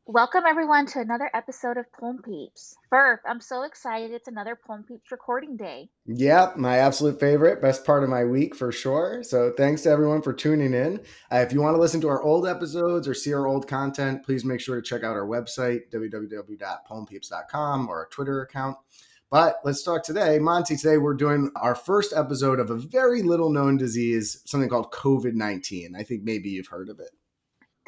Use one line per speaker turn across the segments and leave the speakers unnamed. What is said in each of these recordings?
Welcome everyone to another episode of Plum Peeps. Ferb, I'm so excited it's another Plum Peeps recording day.
Yeah, my absolute favorite, best part of my week for sure. So thanks to everyone for tuning in. If you want to listen to our old episodes or see our old content, please make sure to check out our website, www.poempeeps.com, or our Twitter account. But let's talk today. Monty, today we're doing our first episode of a very little known disease, something called COVID-19. I think maybe you've heard of it.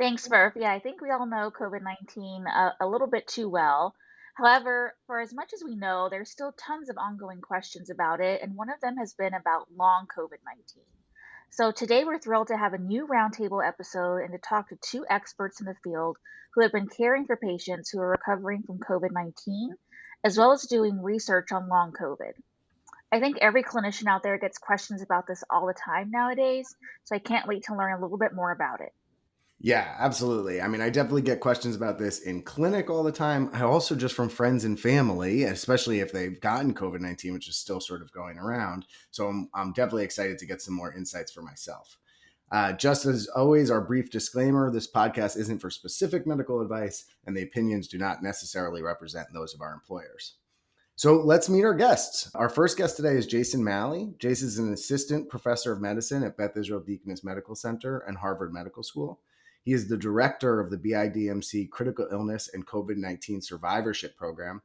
Thanks, Ferb. Yeah, I think we all know COVID-19 a little bit too well. However, for as much as we know, there's still tons of ongoing questions about it, and one of them has been about long COVID-19. So today we're thrilled to have a new roundtable episode and to talk to two experts in the field who have been caring for patients who are recovering from COVID-19, as well as doing research on long COVID. I think every clinician out there gets questions about this all the time nowadays, so I can't wait to learn a little bit more about it.
Yeah, absolutely. I mean, I definitely get questions about this in clinic all the time. I also just from friends and family, especially if they've gotten COVID-19, which is still sort of going around. So I'm definitely excited to get some more insights for myself. Just as always, our brief disclaimer, this podcast isn't for specific medical advice, and the opinions do not necessarily represent those of our employers. So let's meet our guests. Our first guest today is Jason Malley. Jason is an assistant professor of medicine at Beth Israel Deaconess Medical Center and Harvard Medical School. He is the director of the BIDMC Critical Illness and COVID-19 Survivorship Program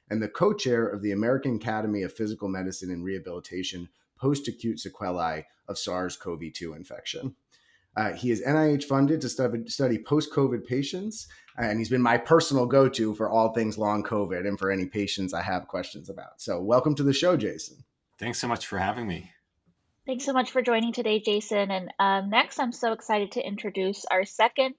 and the co-chair of the American Academy of Physical Medicine and Rehabilitation Post-Acute Sequelae of SARS-CoV-2 infection. He is NIH funded to study post-COVID patients, and he's been my personal go-to for all things long COVID and for any patients I have questions about. So welcome to the show, Jason.
Thanks so much for having me.
Thanks so much for joining today, Jason. And next, I'm so excited to introduce our second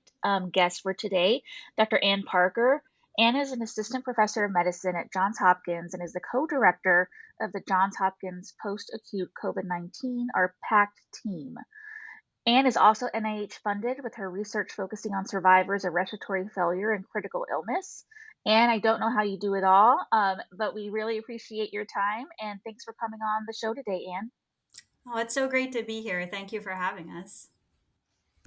guest for today, Dr. Ann Parker. Ann is an assistant professor of medicine at Johns Hopkins and is the co-director of the Johns Hopkins Post-Acute COVID-19, or PACT team. Anne is also NIH funded with her research focusing on survivors of respiratory failure and critical illness. And I don't know how you do it all, but we really appreciate your time and thanks for coming on the show today, Anne.
Oh, it's so great to be here. Thank you for having us.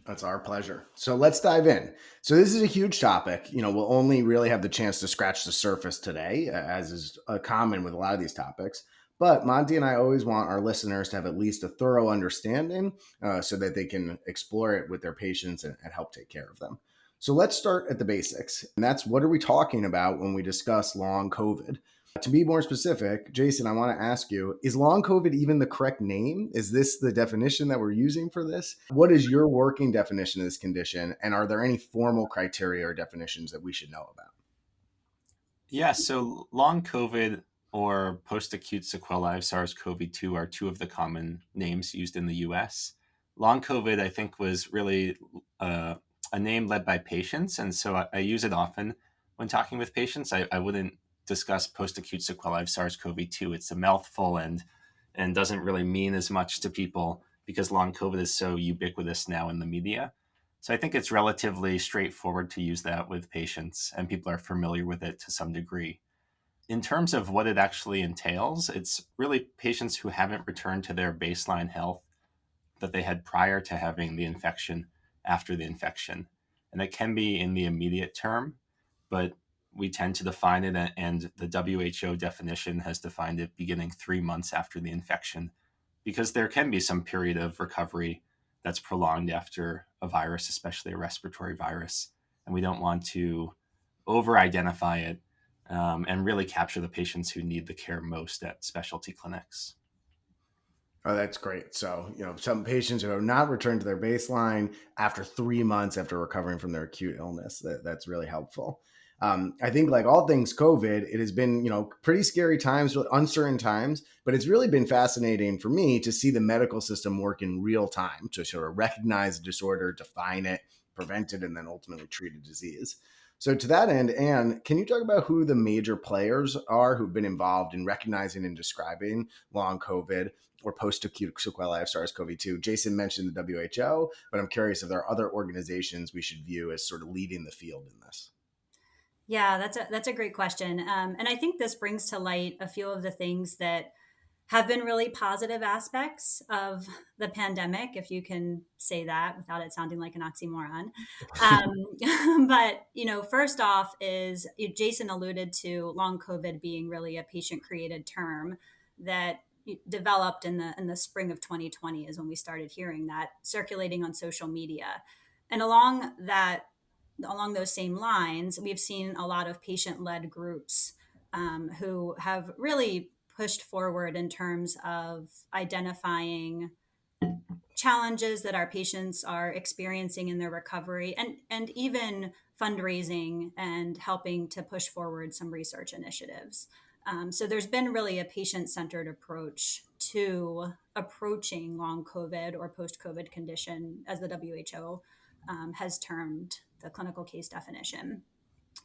That's our pleasure. So let's dive in. So this is a huge topic. We'll only really have the chance to scratch the surface today, as is common with a lot of these topics. But Monty and I always want our listeners to have at least a thorough understanding so that they can explore it with their patients and help take care of them. So let's start at the basics. And that's, what are we talking about when we discuss long COVID? To be more specific, Jason, I want to ask you, is long COVID even the correct name? Is this the definition that we're using for this? What is your working definition of this condition? And are there any formal criteria or definitions that we should know about?
Yeah, so long COVID or post-acute sequelae of SARS-CoV-2 are two of the common names used in the US. Long COVID, I think, was really a name led by patients. And so I use it often when talking with patients. I wouldn't discuss post-acute sequelae of SARS-CoV-2. It's a mouthful and doesn't really mean as much to people because long COVID is so ubiquitous now in the media. So I think it's relatively straightforward to use that with patients, and people are familiar with it to some degree. In terms of what it actually entails, it's really patients who haven't returned to their baseline health that they had prior to having the infection after the infection. And it can be in the immediate term, but we tend to define it, and the WHO definition has defined it beginning 3 months after the infection, because there can be some period of recovery that's prolonged after a virus, especially a respiratory virus. And we don't want to over-identify it and really capture the patients who need the care most at specialty clinics.
Oh, that's great. So, some patients who have not returned to their baseline after 3 months after recovering from their acute illness, that's really helpful. I think, like all things COVID, it has been, pretty scary times, uncertain times, but it's really been fascinating for me to see the medical system work in real time to sort of recognize the disorder, define it, prevent it, and then ultimately treat a disease. So to that end, Anne, can you talk about who the major players are who've been involved in recognizing and describing long COVID or post-acute sequelae of SARS-CoV-2? Jason mentioned the WHO, but I'm curious if there are other organizations we should view as sort of leading the field in this.
Yeah, that's a great question. And I think this brings to light a few of the things that have been really positive aspects of the pandemic, if you can say that without it sounding like an oxymoron. But, first off is Jason alluded to long COVID being really a patient created term that developed in the spring of 2020 is when we started hearing that circulating on social media. And along those same lines, we've seen a lot of patient led groups who have really pushed forward in terms of identifying challenges that our patients are experiencing in their recovery, and even fundraising and helping to push forward some research initiatives. So there's been really a patient-centered approach to approaching long COVID or post-COVID condition, as the WHO has termed the clinical case definition.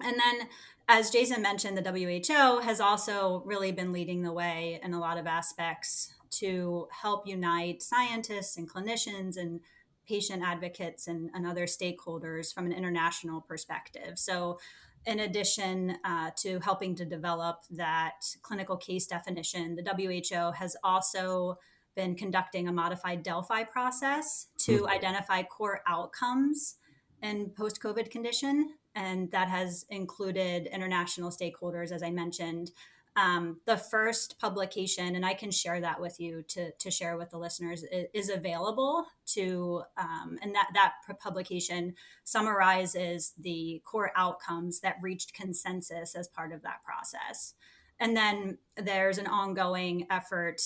And then, as Jason mentioned, the WHO has also really been leading the way in a lot of aspects to help unite scientists and clinicians and patient advocates and other stakeholders from an international perspective. So, in addition to helping to develop that clinical case definition, the WHO has also been conducting a modified Delphi process to identify core outcomes in post-COVID condition. And that has included international stakeholders, as I mentioned. The first publication, and I can share that with you to share with the listeners, is available to, and that publication summarizes the core outcomes that reached consensus as part of that process. And then there's an ongoing effort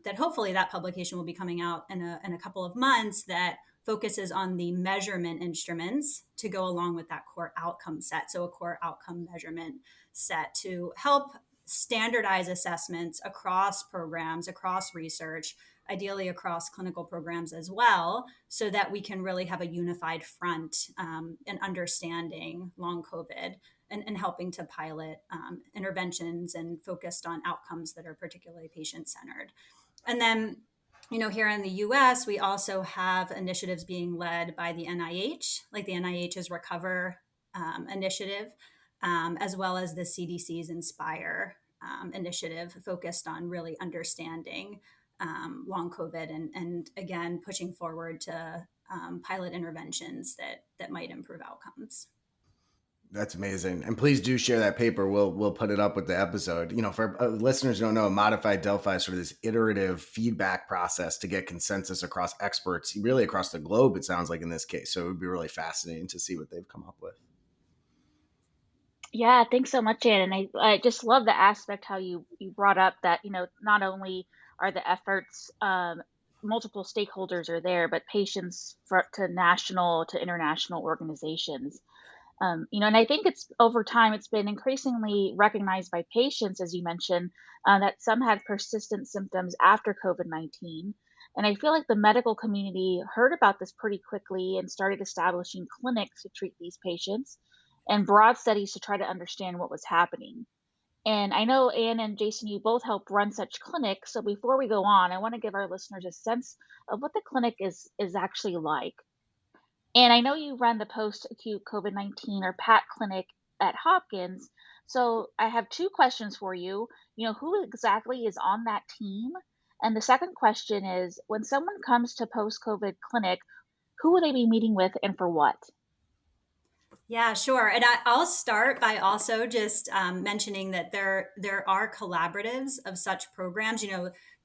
that hopefully that publication will be coming out in a couple of months that focuses on the measurement instruments to go along with that core outcome set. So a core outcome measurement set to help standardize assessments across programs, across research, ideally across clinical programs as well, so that we can really have a unified front in understanding long COVID and helping to pilot interventions and focused on outcomes that are particularly patient-centered. And then here in the US, we also have initiatives being led by the NIH, like the NIH's Recover initiative, as well as the CDC's Inspire initiative, focused on really understanding long COVID and again, pushing forward to pilot interventions that might improve outcomes.
That's amazing. And please do share that paper. We'll put it up with the episode. For listeners who don't know, modified Delphi is sort of this iterative feedback process to get consensus across experts, really across the globe, it sounds like in this case. So it would be really fascinating to see what they've come up with.
Yeah, thanks so much, Ann. And I just love the aspect how you brought up that, not only are the efforts, multiple stakeholders are there, but patients to national to international organizations. And I think it's over time, it's been increasingly recognized by patients, as you mentioned, that some had persistent symptoms after COVID-19. And I feel like the medical community heard about this pretty quickly and started establishing clinics to treat these patients and broad studies to try to understand what was happening. And I know Anne and Jason, you both helped run such clinics. So before we go on, I want to give our listeners a sense of what the clinic is actually like. And I know you run the post-acute COVID-19 or PAC clinic at Hopkins. So I have two questions for you. Who exactly is on that team? And the second question is, when someone comes to post-COVID clinic, who will they be meeting with and for what?
Yeah, sure. And I'll start by also just mentioning that there are collaboratives of such programs.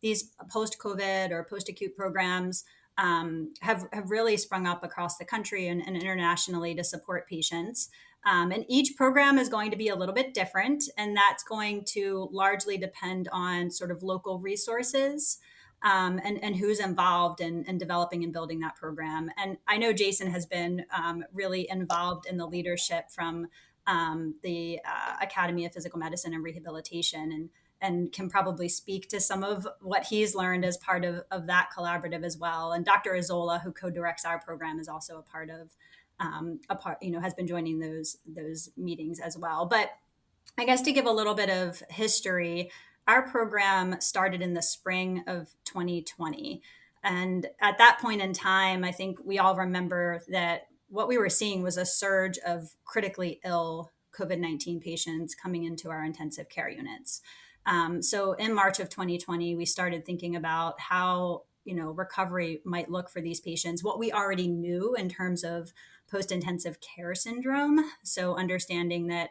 These post-COVID or post-acute programs have really sprung up across the country and internationally to support patients. And each program is going to be a little bit different, and that's going to largely depend on sort of local resources and who's involved in developing and building that program. And I know Jason has been really involved in the leadership from the Academy of Physical Medicine and Rehabilitation, and can probably speak to some of what he's learned as part of that collaborative as well. And Dr. Azola, who co-directs our program, is also a part of has been joining those meetings as well. But I guess to give a little bit of history, our program started in the spring of 2020. And at that point in time, I think we all remember that what we were seeing was a surge of critically ill COVID-19 patients coming into our intensive care units. So in March of 2020, we started thinking about how recovery might look for these patients, what we already knew in terms of post-intensive care syndrome. So understanding that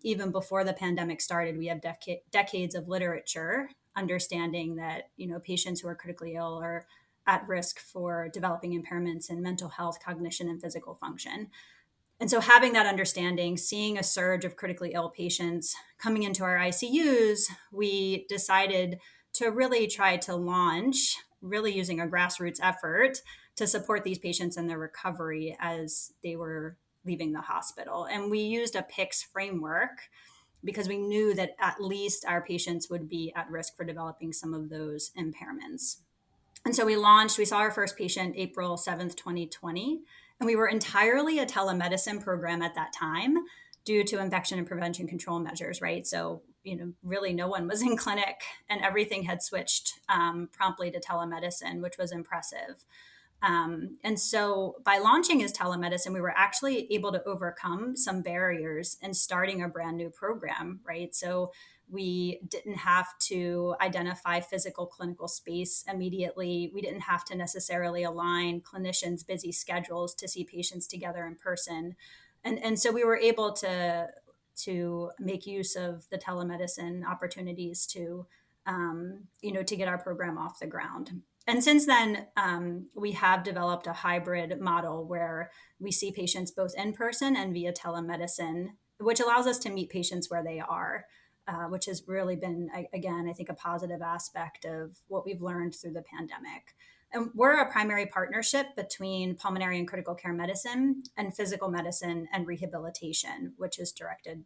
even before the pandemic started, we have decades of literature understanding that patients who are critically ill are at risk for developing impairments in mental health, cognition, and physical function. And so, having that understanding, seeing a surge of critically ill patients coming into our ICUs, we decided to really try to launch, really using a grassroots effort to support these patients in their recovery as they were leaving the hospital. And we used a PICS framework because we knew that at least our patients would be at risk for developing some of those impairments. And so we saw our first patient April 7th, 2020, and we were entirely a telemedicine program at that time due to infection and prevention control measures, right? So, really no one was in clinic and everything had switched promptly to telemedicine, which was impressive. And so by launching as telemedicine, we were actually able to overcome some barriers in starting a brand new program, right? So we didn't have to identify physical clinical space immediately. We didn't have to necessarily align clinicians' busy schedules to see patients together in person. And so we were able to make use of the telemedicine opportunities to get our program off the ground. And since then, we have developed a hybrid model where we see patients both in person and via telemedicine, which allows us to meet patients where they are, which has really been, again, I think a positive aspect of what we've learned through the pandemic. And we're a primary partnership between pulmonary and critical care medicine and physical medicine and rehabilitation, which is directed,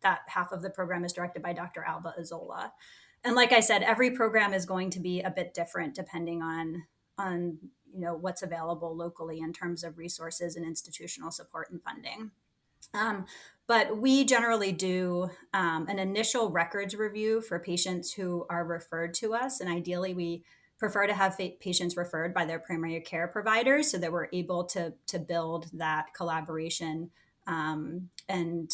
that half of the program is directed by Dr. Alba Azola. And like I said, every program is going to be a bit different depending on what's available locally in terms of resources and institutional support and funding. But we generally do an initial records review for patients who are referred to us. And ideally, we prefer to have patients referred by their primary care providers so that we're able to build that collaboration and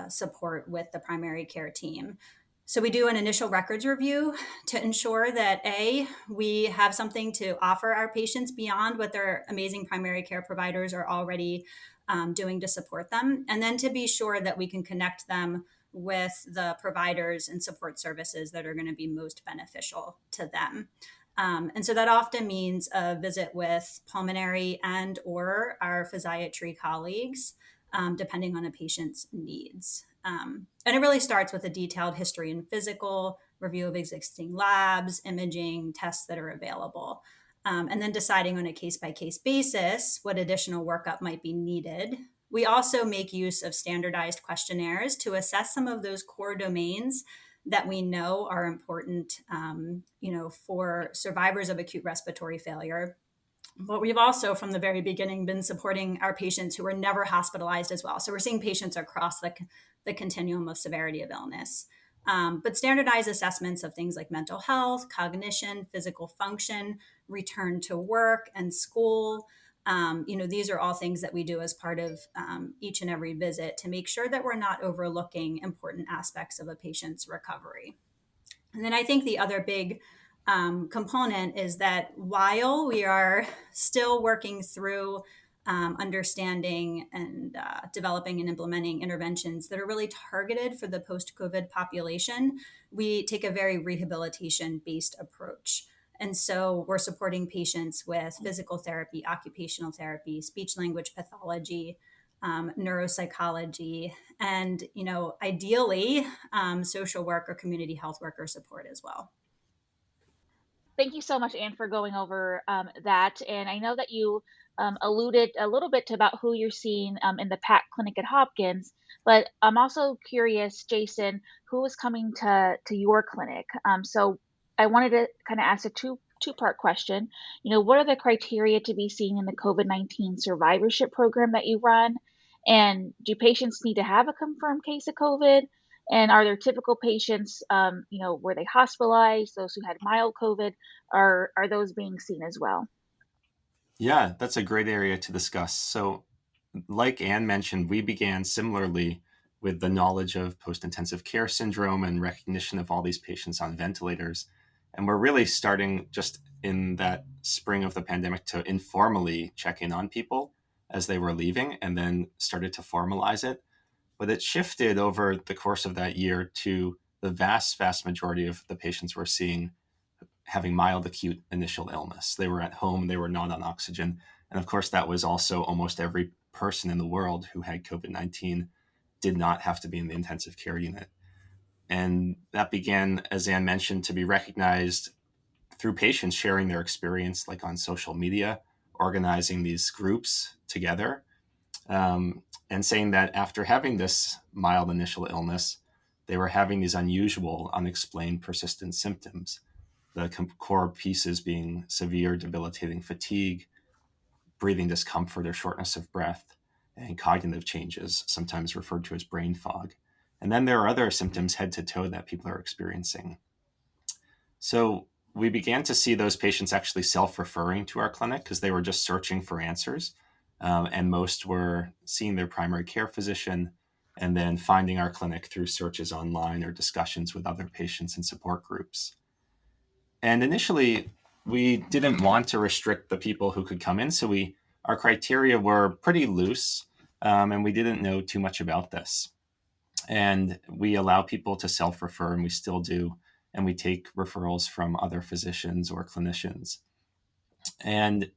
support with the primary care team. So we do an initial records review to ensure that we have something to offer our patients beyond what their amazing primary care providers are already doing to support them. And then to be sure that we can connect them with the providers and support services that are going to be most beneficial to them. And so that often means a visit with pulmonary and or our physiatry colleagues, depending on a patient's needs. And it really starts with a detailed history and physical, review of existing labs, imaging, tests that are available, and then deciding on a case-by-case basis what additional workup might be needed. We also make use of standardized questionnaires to assess some of those core domains that we know are important, for survivors of acute respiratory failure. But we've also, from the very beginning, been supporting our patients who were never hospitalized as well. So we're seeing patients across the continuum of severity of illness. But standardized assessments of things like mental health, cognition, physical function, return to work and school. These are all things that we do as part of each and every visit to make sure that we're not overlooking important aspects of a patient's recovery. And then I think the other big component is that while we are still working through understanding and developing and implementing interventions that are really targeted for the post-COVID population, we take a very rehabilitation-based approach. And so we're supporting patients with physical therapy, occupational therapy, speech-language pathology, neuropsychology, and, ideally, social work or community health worker support as well.
Thank you so much, Anne, for going over that. And I know that you alluded a little bit to about who you're seeing in the PAC clinic at Hopkins, but I'm also curious, Jason, who is coming to your clinic? So I wanted to kind of ask a two-part question. What are the criteria to be seen in the COVID-19 survivorship program that you run? And do patients need to have a confirmed case of COVID? And are there typical patients, were they hospitalized, those who had mild COVID, are those being seen as well?
Yeah, that's a great area to discuss. So, like Anne mentioned, we began similarly with the knowledge of post-intensive care syndrome and recognition of all these patients on ventilators. And we're really starting just in that spring of the pandemic to informally check in on people as they were leaving, and then started to formalize it. But it shifted over the course of that year to the vast, vast majority of the patients we're seeing having mild acute initial illness. They were at home, they were not on oxygen. And of course, that was also almost every person in the world who had COVID-19 did not have to be in the intensive care unit. And that began, as Anne mentioned, to be recognized through patients sharing their experience, like on social media, organizing these groups together, and saying that after having this mild initial illness, they were having these unusual, unexplained, persistent symptoms. The core pieces being severe, debilitating fatigue, breathing discomfort or shortness of breath, and cognitive changes, sometimes referred to as brain fog. And then there are other symptoms head to toe that people are experiencing. So we began to see those patients actually self-referring to our clinic because they were just searching for answers. And most were seeing their primary care physician and then finding our clinic through searches online or discussions with other patients and support groups. And initially, we didn't want to restrict the people who could come in, so our criteria were pretty loose, and we didn't know too much about this. And we allow people to self-refer, and we still do, and we take referrals from other physicians or clinicians. And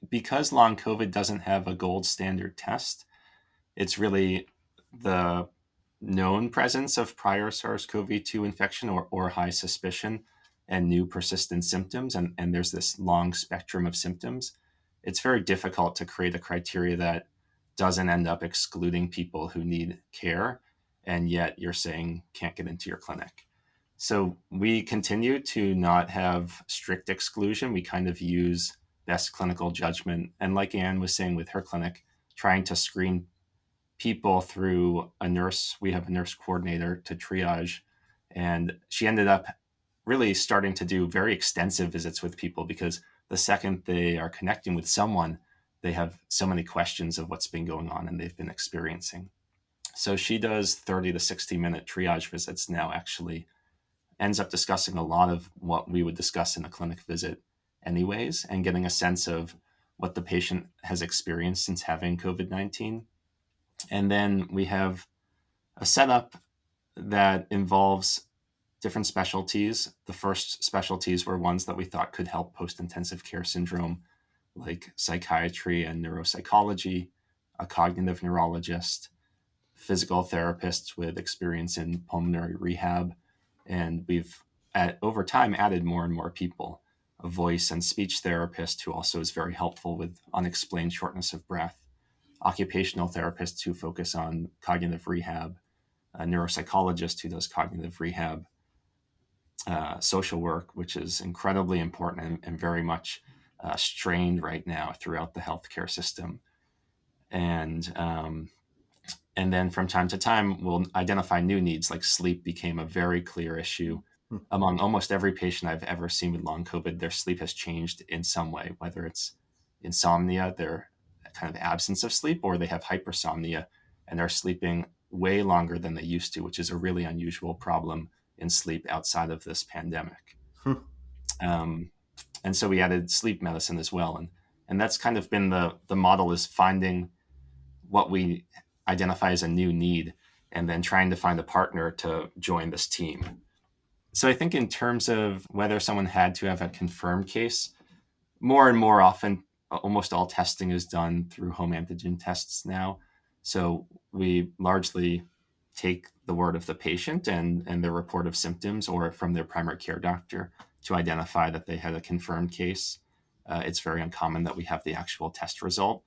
because long COVID doesn't have a gold standard test, it's really the known presence of prior SARS-CoV-2 infection or high suspicion and new persistent symptoms, and there's this long spectrum of symptoms. It's very difficult to create a criteria that doesn't end up excluding people who need care, and yet you're saying can't get into your clinic. So we continue to not have strict exclusion. We kind of use best clinical judgment. And like Anne was saying with her clinic, trying to screen people through a nurse. We have a nurse coordinator to triage. And she ended up really starting to do very extensive visits with people because the second they are connecting with someone, they have so many questions of what's been going on and they've been experiencing. So she does 30 to 60-minute triage visits now, actually ends up discussing a lot of what we would discuss in a clinic visit anyways, and getting a sense of what the patient has experienced since having COVID-19. And then we have a setup that involves different specialties. The first specialties were ones that we thought could help post-intensive care syndrome, like psychiatry and neuropsychology, a cognitive neurologist, physical therapists with experience in pulmonary rehab. And we've, over time, added more and more people. A voice and speech therapist who also is very helpful with unexplained shortness of breath, occupational therapists who focus on cognitive rehab, a neuropsychologist who does cognitive rehab, social work, which is incredibly important and very much strained right now throughout the healthcare system. And then from time to time, we'll identify new needs, like sleep became a very clear issue. Among almost every patient I've ever seen with long COVID, their sleep has changed in some way, whether it's insomnia, their kind of absence of sleep, or they have hypersomnia and are sleeping way longer than they used to, which is a really unusual problem in sleep outside of this pandemic. And so we added sleep medicine as well. And that's kind of been the model, is finding what we identify as a new need and then trying to find a partner to join this team. So I think in terms of whether someone had to have a confirmed case, more and more often, almost all testing is done through home antigen tests now. So we largely take the word of the patient and their report of symptoms, or from their primary care doctor, to identify that they had a confirmed case. It's very uncommon that we have the actual test result.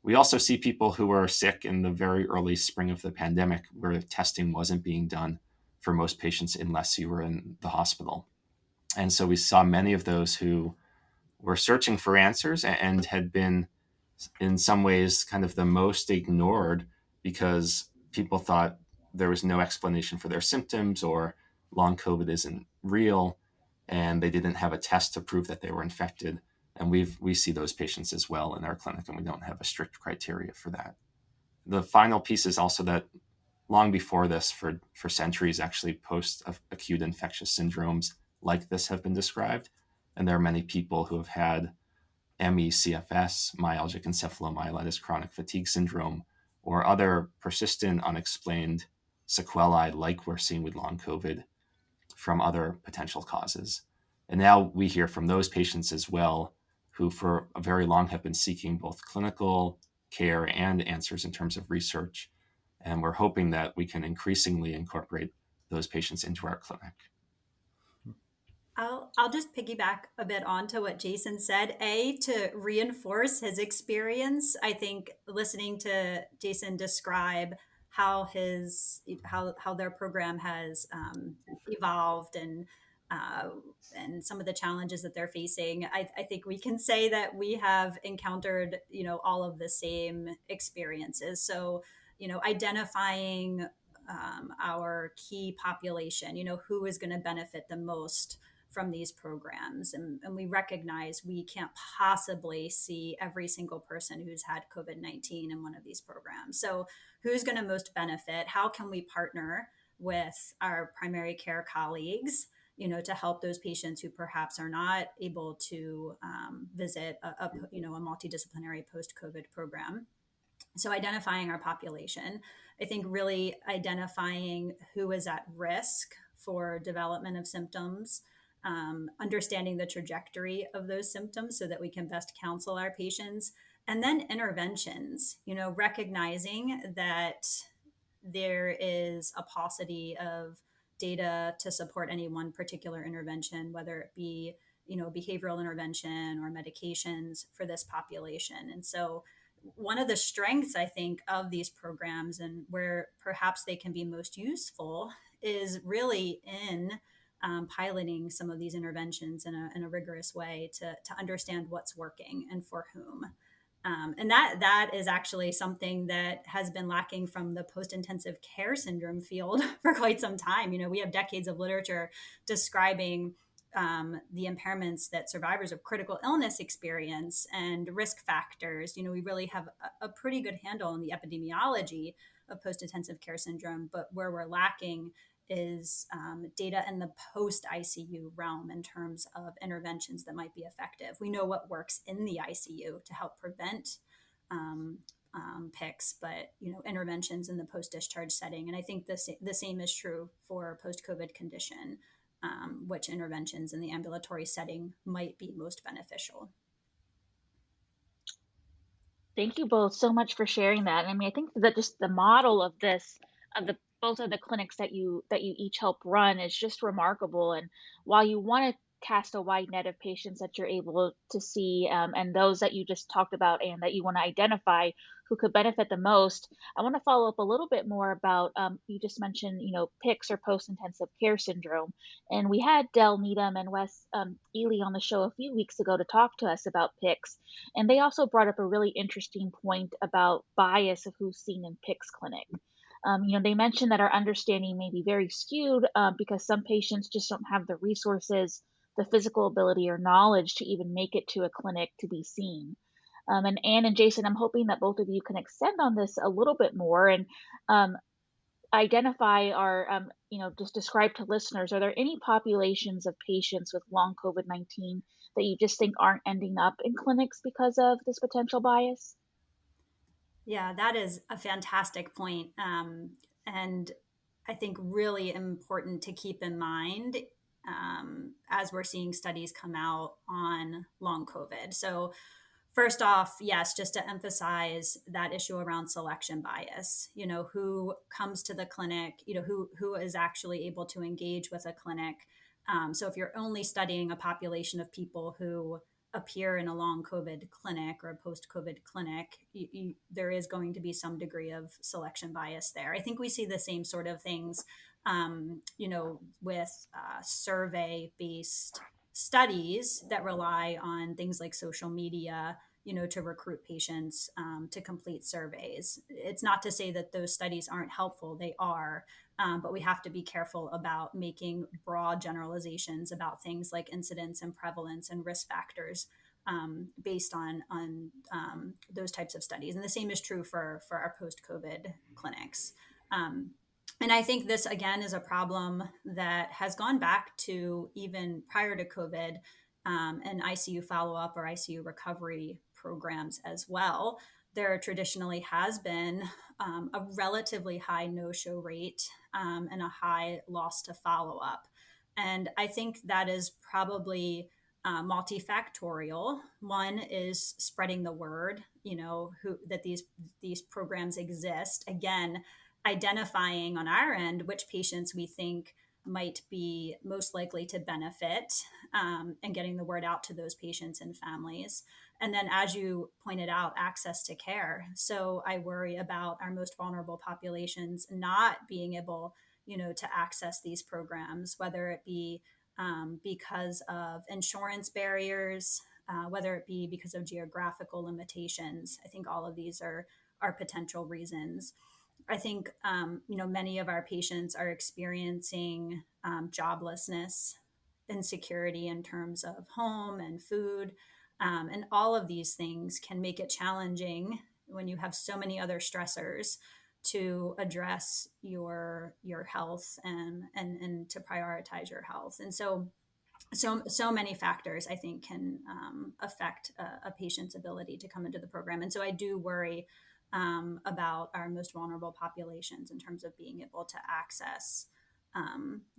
We also see people who were sick in the very early spring of the pandemic, where testing wasn't being done for most patients unless you were in the hospital. And so we saw many of those who were searching for answers and had been, in some ways, kind of the most ignored because people thought there was no explanation for their symptoms, or long COVID isn't real, and they didn't have a test to prove that they were infected. And we see those patients as well in our clinic, and we don't have a strict criteria for that. The final piece is also that long before this, for centuries, actually, post-acute infectious syndromes like this have been described. And there are many people who have had ME/CFS, myalgic encephalomyelitis chronic fatigue syndrome, or other persistent unexplained sequelae like we're seeing with long COVID from other potential causes. And now we hear from those patients as well, who for a very long have been seeking both clinical care and answers in terms of research. And we're hoping that we can increasingly incorporate those patients into our clinic.
I'll just piggyback a bit onto what Jason said. To reinforce his experience, I think listening to Jason describe how their program has evolved and some of the challenges that they're facing, I think we can say that we have encountered all of the same experiences. So identifying our key population, who is going to benefit the most from these programs. And we recognize we can't possibly see every single person who's had COVID-19 in one of these programs. So who's going to most benefit? How can we partner with our primary care colleagues, to help those patients who perhaps are not able to visit a multidisciplinary post-COVID program? So identifying our population, I think really identifying who is at risk for development of symptoms, understanding the trajectory of those symptoms so that we can best counsel our patients, and then interventions, recognizing that there is a paucity of data to support any one particular intervention, whether it be behavioral intervention or medications for this population. And so one of the strengths, I think, of these programs and where perhaps they can be most useful is really in piloting some of these interventions in a rigorous way to understand what's working and for whom. And that is actually something that has been lacking from the post-intensive care syndrome field for quite some time. We have decades of literature describing the impairments that survivors of critical illness experience and risk factors. We really have a pretty good handle on the epidemiology of post-intensive care syndrome, but where we're lacking is data in the post-ICU realm in terms of interventions that might be effective. We know what works in the ICU to help prevent PICS, but interventions in the post-discharge setting. And I think the same is true for post-COVID condition, which interventions in the ambulatory setting might be most beneficial.
Thank you both so much for sharing that. I mean, I think that just the model of both of the clinics that you each help run is just remarkable. And while you want to cast a wide net of patients that you're able to see, and those that you just talked about and that you want to identify who could benefit the most, I want to follow up a little bit more about you just mentioned, PICS or post-intensive care syndrome, and we had Del Needham and Wes Ely on the show a few weeks ago to talk to us about PICS, and they also brought up a really interesting point about bias of who's seen in PICS clinic. They mentioned that our understanding may be very skewed because some patients just don't have the resources, the physical ability, or knowledge to even make it to a clinic to be seen. And Anne and Jason, I'm hoping that both of you can extend on this a little bit more and identify or, just describe to listeners, are there any populations of patients with long COVID-19 that you just think aren't ending up in clinics because of this potential bias?
Yeah, that is a fantastic point. And I think really important to keep in mind as we're seeing studies come out on long COVID. So first off, yes, just to emphasize that issue around selection bias, who comes to the clinic, who is actually able to engage with a clinic. So if you're only studying a population of people who appear in a long COVID clinic or a post-COVID clinic, there is going to be some degree of selection bias there. I think we see the same sort of things, with survey-based studies that rely on things like social media, to recruit patients to complete surveys. It's not to say that those studies aren't helpful. They are. But we have to be careful about making broad generalizations about things like incidence and prevalence and risk factors based on those types of studies. And the same is true for our post-COVID clinics. And I think this, again, is a problem that has gone back to even prior to COVID, and ICU follow up or ICU recovery programs as well. There traditionally has been a relatively high no show rate, and a high loss to follow up. And I think that is probably multifactorial. One is spreading the word, that these programs exist. Again, identifying on our end which patients we think might be most likely to benefit, and getting the word out to those patients and families. And then, as you pointed out, access to care. So I worry about our most vulnerable populations not being able, to access these programs, whether it be because of insurance barriers, whether it be because of geographical limitations. I think all of these are potential reasons. I think, many of our patients are experiencing joblessness, insecurity in terms of home and food. And all of these things can make it challenging when you have so many other stressors to address your health, and to prioritize your health. And so many factors, I think, can affect a patient's ability to come into the program. And so I do worry about our most vulnerable populations in terms of being able to access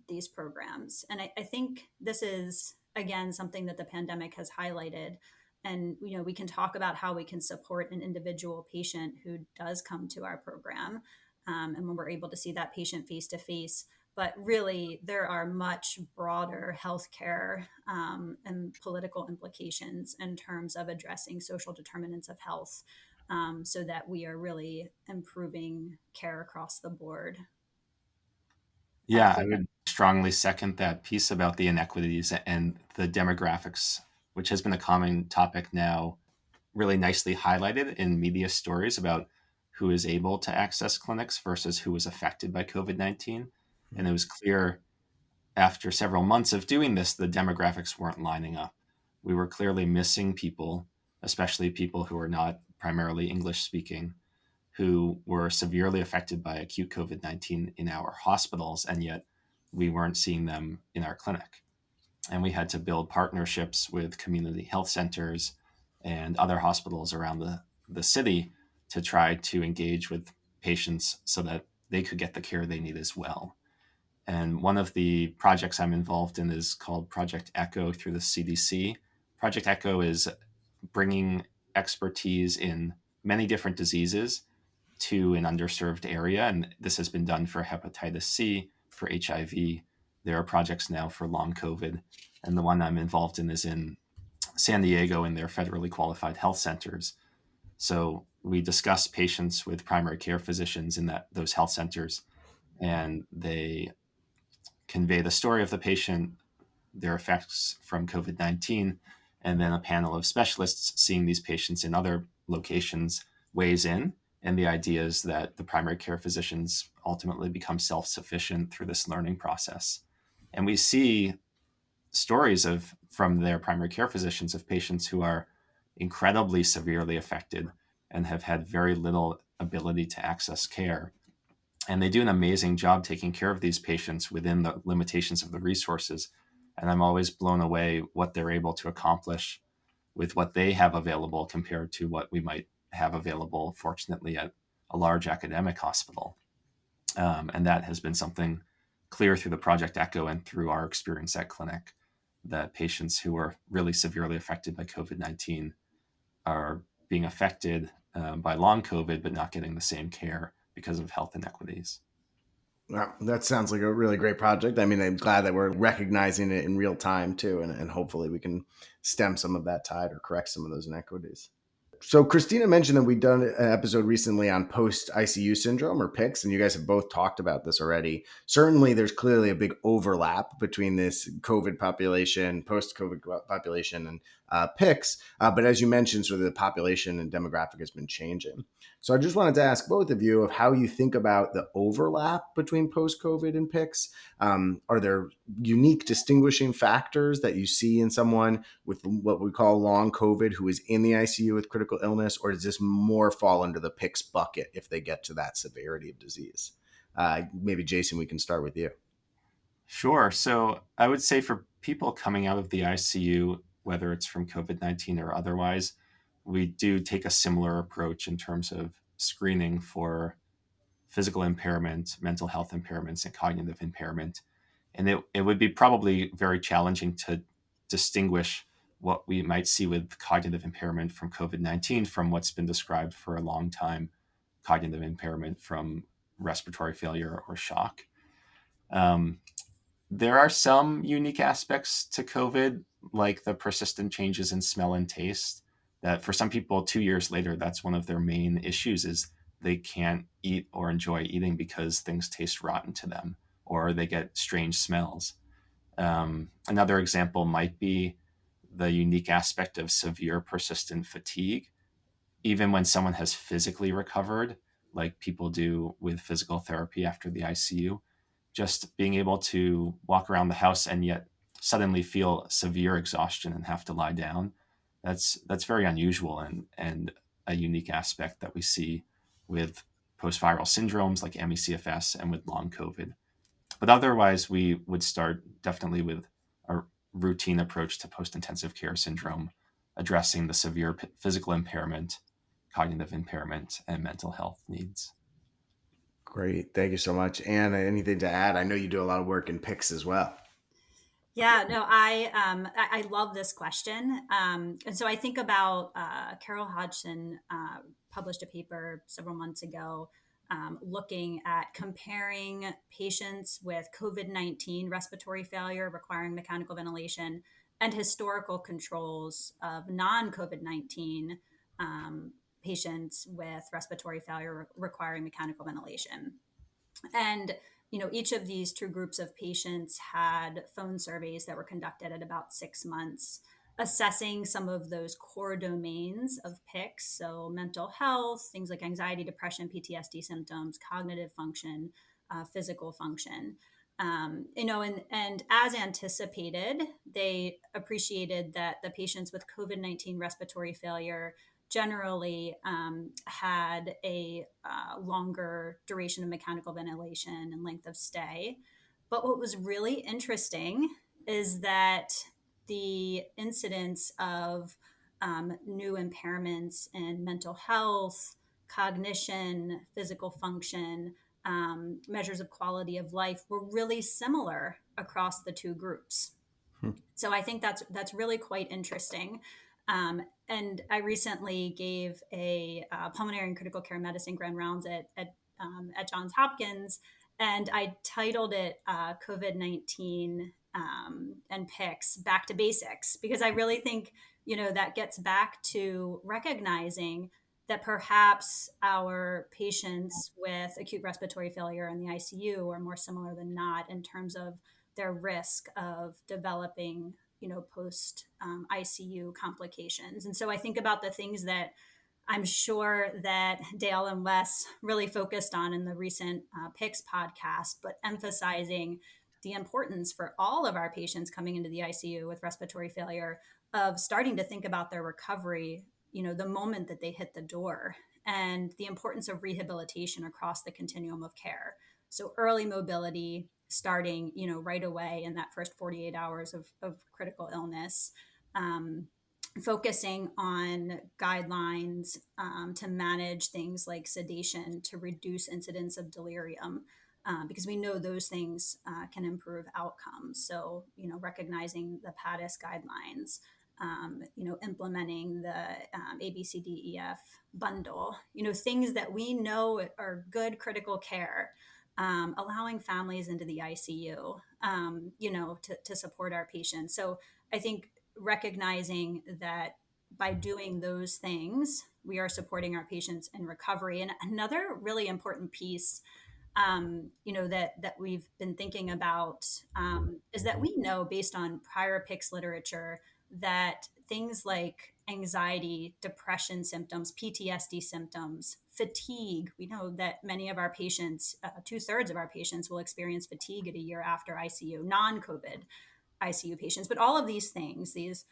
these programs. And I think this is, again, something that the pandemic has highlighted. And we can talk about how we can support an individual patient who does come to our program, and when we're able to see that patient face to face. But really, there are much broader healthcare and political implications in terms of addressing social determinants of health, so that we are really improving care across the board.
Yeah, I
Absolutely.
would strongly second that piece about the inequities and the demographics, which has been a common topic now, really nicely highlighted in media stories about who is able to access clinics versus who was affected by COVID-19. And it was clear after several months of doing this, the demographics weren't lining up. We were clearly missing people, especially people who are not primarily English speaking, who were severely affected by acute COVID-19 in our hospitals, and yet we weren't seeing them in our clinic. And we had to build partnerships with community health centers and other hospitals around the city to try to engage with patients so that they could get the care they need as well. And one of the projects I'm involved in is called Project Echo through the CDC. Project Echo is bringing expertise in many different diseases to an underserved area. And this has been done for hepatitis C, for HIV. There are projects now for long COVID. And the one I'm involved in is in San Diego in their federally qualified health centers. So we discuss patients with primary care physicians in those health centers, and they convey the story of the patient, their effects from COVID-19, and then a panel of specialists seeing these patients in other locations weighs in. And the idea is that the primary care physicians ultimately become self-sufficient through this learning process. And we see stories from their primary care physicians of patients who are incredibly severely affected and have had very little ability to access care. And they do an amazing job taking care of these patients within the limitations of the resources. And I'm always blown away what they're able to accomplish with what they have available compared to what we might have available, fortunately, at a large academic hospital. And that has been something clear through the Project Echo and through our experience at clinic, that patients who are really severely affected by COVID-19 are being affected by long COVID, but not getting the same care because of health inequities.
Well, that sounds like a really great project. I mean, I'm glad that we're recognizing it in real time too, and hopefully we can stem some of that tide or correct some of those inequities. So Christina mentioned that we'd done an episode recently on post-ICU syndrome, or PICS, and you guys have both talked about this already. Certainly, there's clearly a big overlap between this COVID population, post-COVID population, and PICS. But as you mentioned, sort of the population and demographic has been changing. So I just wanted to ask both of you of how you think about the overlap between post-COVID and PICS. Are there unique distinguishing factors that you see in someone with what we call long COVID who is in the ICU with critical illness, or does this more fall under the PICS bucket if they get to that severity of disease? Maybe Jason, we can start with you.
Sure. So I would say for people coming out of the ICU, whether it's from COVID-19 or otherwise, we do take a similar approach in terms of screening for physical impairment, mental health impairments, and cognitive impairment. And it would be probably very challenging to distinguish what we might see with cognitive impairment from COVID-19 from what's been described for a long time, cognitive impairment from respiratory failure or shock. Um, there are some unique aspects to COVID, like the persistent changes in smell and taste, that for some people 2 years later, that's one of their main issues is they can't eat or enjoy eating because things taste rotten to them or they get strange smells. Another example might be the unique aspect of severe persistent fatigue. Even when someone has physically recovered, like people do with physical therapy after the ICU, just being able to walk around the house and yet suddenly feel severe exhaustion and have to lie down, that's very unusual and a unique aspect that we see with post-viral syndromes like ME/CFS and with long COVID. But otherwise, we would start definitely with a routine approach to post-intensive care syndrome, addressing the severe physical impairment, cognitive impairment, and mental health needs.
Great. Thank you so much. Anne, anything to add? I know you do a lot of work in PICS as well.
Yeah, no, I love this question, and so I think about Carol Hodgson published a paper several months ago looking at comparing patients with COVID-19 respiratory failure requiring mechanical ventilation and historical controls of non-COVID-19 patients with respiratory failure requiring mechanical ventilation. And each of these two groups of patients had phone surveys that were conducted at about 6 months, assessing some of those core domains of PICS. So, mental health, things like anxiety, depression, PTSD symptoms, cognitive function, physical function. And as anticipated, they appreciated that the patients with COVID-19 respiratory failure generally had a longer duration of mechanical ventilation and length of stay. But what was really interesting is that the incidence of new impairments in mental health, cognition, physical function, measures of quality of life were really similar across the two groups.
Hmm.
So I think that's really quite interesting. And I recently gave a pulmonary and critical care medicine grand rounds at Johns Hopkins, and I titled it COVID-19 and PICS Back to Basics, because I really think that gets back to recognizing that perhaps our patients with acute respiratory failure in the ICU are more similar than not in terms of their risk of developing, post ICU complications. And so I think about the things that I'm sure that Dale and Wes really focused on in the recent PICS podcast, but emphasizing the importance for all of our patients coming into the ICU with respiratory failure of starting to think about their recovery, the moment that they hit the door, and the importance of rehabilitation across the continuum of care. So early mobility, starting, right away in that first 48 hours of critical illness, focusing on guidelines to manage things like sedation to reduce incidence of delirium, because we know those things can improve outcomes. So, recognizing the PADIS guidelines, implementing the ABCDEF bundle, things that we know are good critical care, allowing families into the ICU, to support our patients. So I think recognizing that by doing those things, we are supporting our patients in recovery. And another really important piece, that we've been thinking about is that we know based on prior PICS literature that things like anxiety, depression symptoms, PTSD symptoms, fatigue. We know that many of our patients, 2/3 of our patients, will experience fatigue at a year after ICU, non-COVID ICU patients. But all of these things, these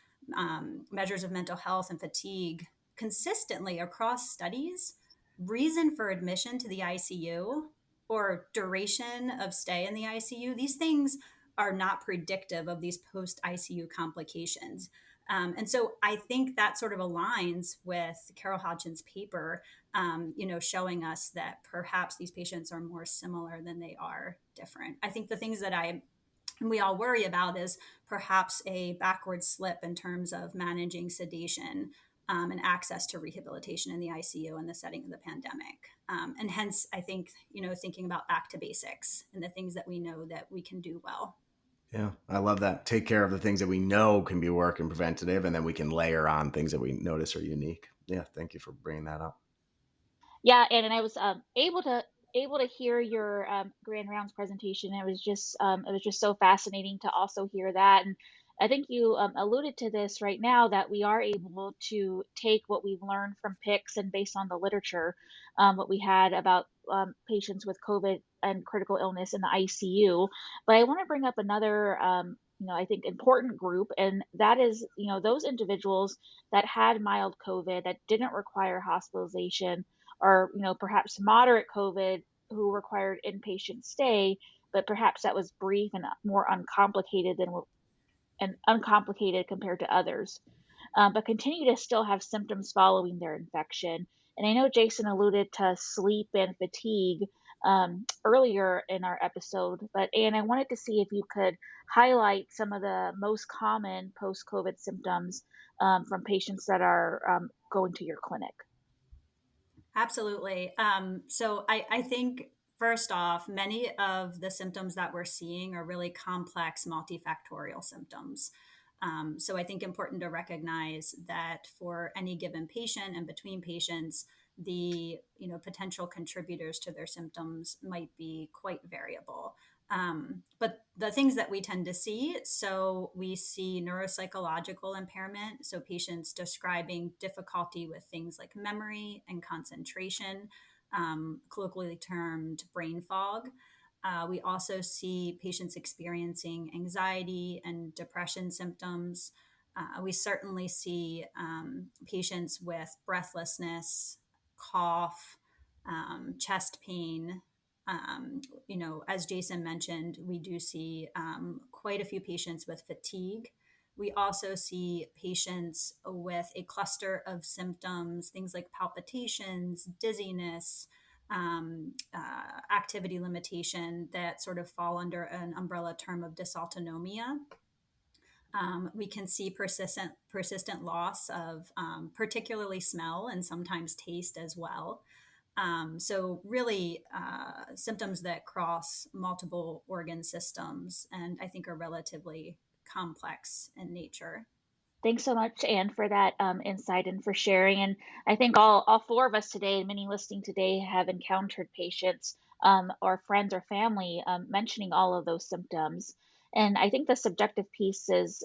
measures of mental health and fatigue, consistently across studies, reason for admission to the ICU or duration of stay in the ICU, these things are not predictive of these post ICU complications. And so I think that sort of aligns with Carol Hodgson's paper, showing us that perhaps these patients are more similar than they are different. I think the things that we all worry about is perhaps a backward slip in terms of managing sedation and access to rehabilitation in the ICU in the setting of the pandemic. And hence, I think, thinking about back to basics and the things that we know that we can do well.
Yeah, I love that. Take care of the things that we know can be work and preventative, and then we can layer on things that we notice are unique. Yeah, thank you for bringing that up.
Yeah, and I was able to hear your Grand Rounds presentation. It was just so fascinating to also hear that. And I think you alluded to this right now, that we are able to take what we've learned from PICS and based on the literature, what we had about patients with COVID and critical illness in the ICU. But I want to bring up another I think important group, and that is, those individuals that had mild COVID that didn't require hospitalization, or perhaps moderate COVID who required inpatient stay, but perhaps that was brief and more uncomplicated uncomplicated compared to others, but continue to still have symptoms following their infection. And I know Jason alluded to sleep and fatigue earlier in our episode, but Anne, I wanted to see if you could highlight some of the most common post-COVID symptoms from patients that are going to your clinic.
Absolutely. So I think first off, many of the symptoms that we're seeing are really complex multifactorial symptoms. So I think important to recognize that for any given patient and between patients, the potential contributors to their symptoms might be quite variable. But the things that we tend to see, so we see neuropsychological impairment, so patients describing difficulty with things like memory and concentration, colloquially termed brain fog. We also see patients experiencing anxiety and depression symptoms. We certainly see patients with breathlessness, cough, chest pain. As Jason mentioned, we do see quite a few patients with fatigue. We also see patients with a cluster of symptoms, things like palpitations, dizziness, activity limitation that sort of fall under an umbrella term of dysautonomia. We can see persistent loss of particularly smell and sometimes taste as well. So really symptoms that cross multiple organ systems and I think are relatively complex in nature.
Thanks so much, Anne, for that insight and for sharing. And I think all four of us today, and many listening today, have encountered patients or friends or family mentioning all of those symptoms. And I think the subjective piece is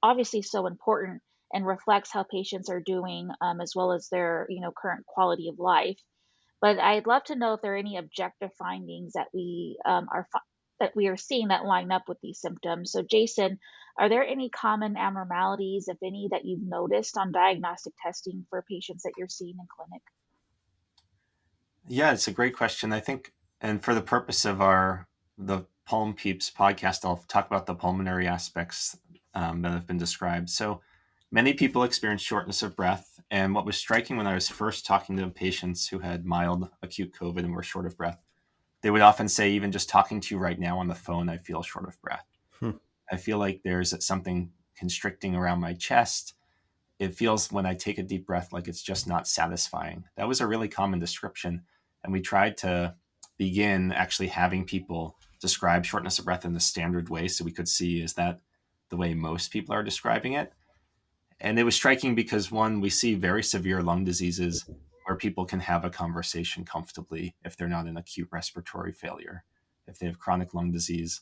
obviously so important and reflects how patients are doing, as well as their current quality of life. But I'd love to know if there are any objective findings that that we are seeing that line up with these symptoms. So, Jason, are there any common abnormalities, if any, that you've noticed on diagnostic testing for patients that you're seeing in clinic?
Yeah, it's a great question. I think, and for the purpose of the Pulm Peeps podcast, I'll talk about the pulmonary aspects that have been described. So many people experience shortness of breath. And what was striking when I was first talking to patients who had mild acute COVID and were short of breath, they would often say, even just talking to you right now on the phone, I feel short of breath. I feel like there's something constricting around my chest. It feels when I take a deep breath like it's just not satisfying. That was a really common description. And we tried to begin actually having people describe shortness of breath in the standard way so we could see, is that the way most people are describing it? And it was striking because, one, we see very severe lung diseases where people can have a conversation comfortably if they're not in acute respiratory failure. If they have chronic lung disease,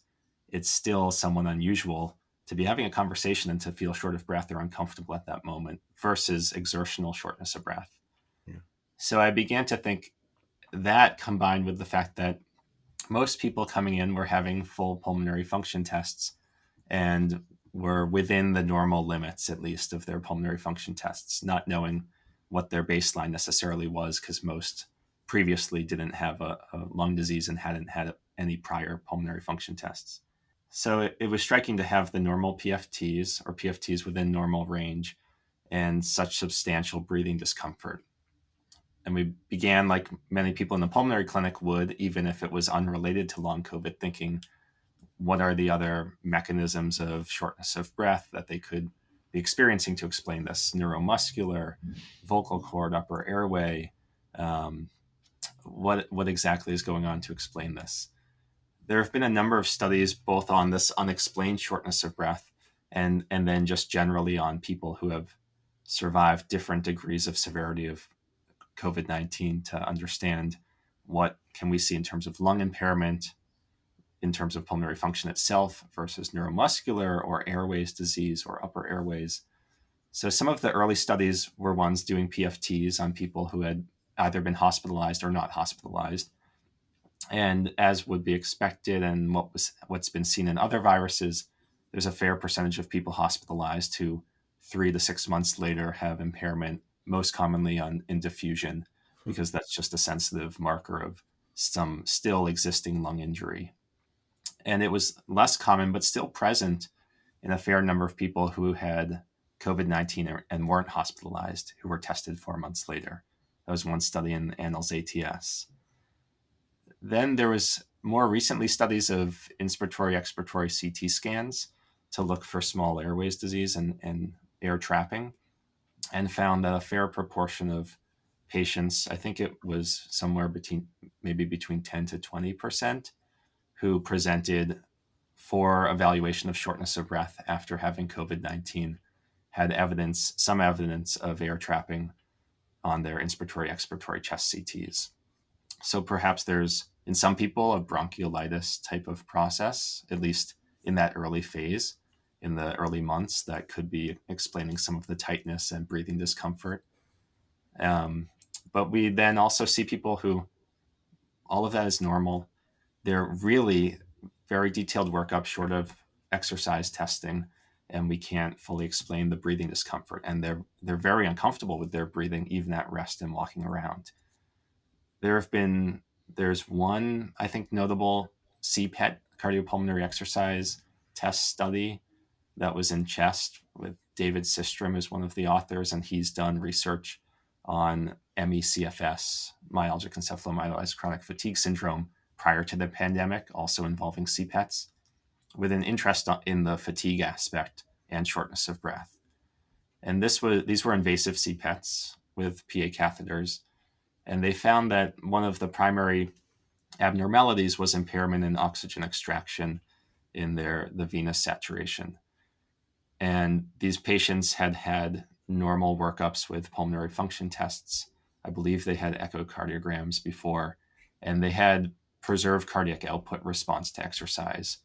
it's still somewhat unusual to be having a conversation and to feel short of breath or uncomfortable at that moment versus exertional shortness of breath.
Yeah.
So I began to think that, combined with the fact that most people coming in were having full pulmonary function tests and were within the normal limits, at least, of their pulmonary function tests, not knowing what their baseline necessarily was, because most previously didn't have a lung disease and hadn't had any prior pulmonary function tests. So it was striking to have the normal PFTs or PFTs within normal range and such substantial breathing discomfort. And we began, like many people in the pulmonary clinic would, even if it was unrelated to long COVID, thinking, what are the other mechanisms of shortness of breath that they could be experiencing to explain this? Neuromuscular, vocal cord, upper airway. What exactly is going on to explain this? There have been a number of studies both on this unexplained shortness of breath and then just generally on people who have survived different degrees of severity of COVID-19 to understand what can we see in terms of lung impairment, in terms of pulmonary function itself versus neuromuscular or airways disease or upper airways. So some of the early studies were ones doing PFTs on people who had either been hospitalized or not hospitalized. And as would be expected and what's been seen in other viruses, there's a fair percentage of people hospitalized who 3 to 6 months later have impairment, most commonly in diffusion, because that's just a sensitive marker of some still existing lung injury. And it was less common, but still present in a fair number of people who had COVID-19 and weren't hospitalized, who were tested 4 months later. That was one study in Annals ATS. Then there was more recently studies of inspiratory expiratory CT scans to look for small airways disease and air trapping, and found that a fair proportion of patients, I think it was somewhere between 10 to 20%, who presented for evaluation of shortness of breath after having COVID-19 had some evidence of air trapping on their inspiratory expiratory chest CTs. So perhaps there's, in some people, a bronchiolitis type of process, at least in that early phase, in the early months, that could be explaining some of the tightness and breathing discomfort. But we then also see people who all of that is normal. They're really very detailed workup short of exercise testing, and we can't fully explain the breathing discomfort. And they're very uncomfortable with their breathing, even at rest and walking around. There's one, I think, notable CPET, cardiopulmonary exercise test study that was in chest with David Sistrom as one of the authors, and he's done research on ME/CFS, myalgic encephalomyelitis chronic fatigue syndrome, prior to the pandemic, also involving CPETs, with an interest in the fatigue aspect and shortness of breath. And these were invasive CPETs with PA catheters. And they found that one of the primary abnormalities was impairment in oxygen extraction in the venous saturation. And these patients had normal workups with pulmonary function tests. I believe they had echocardiograms before, and they had preserved cardiac output response to exercise.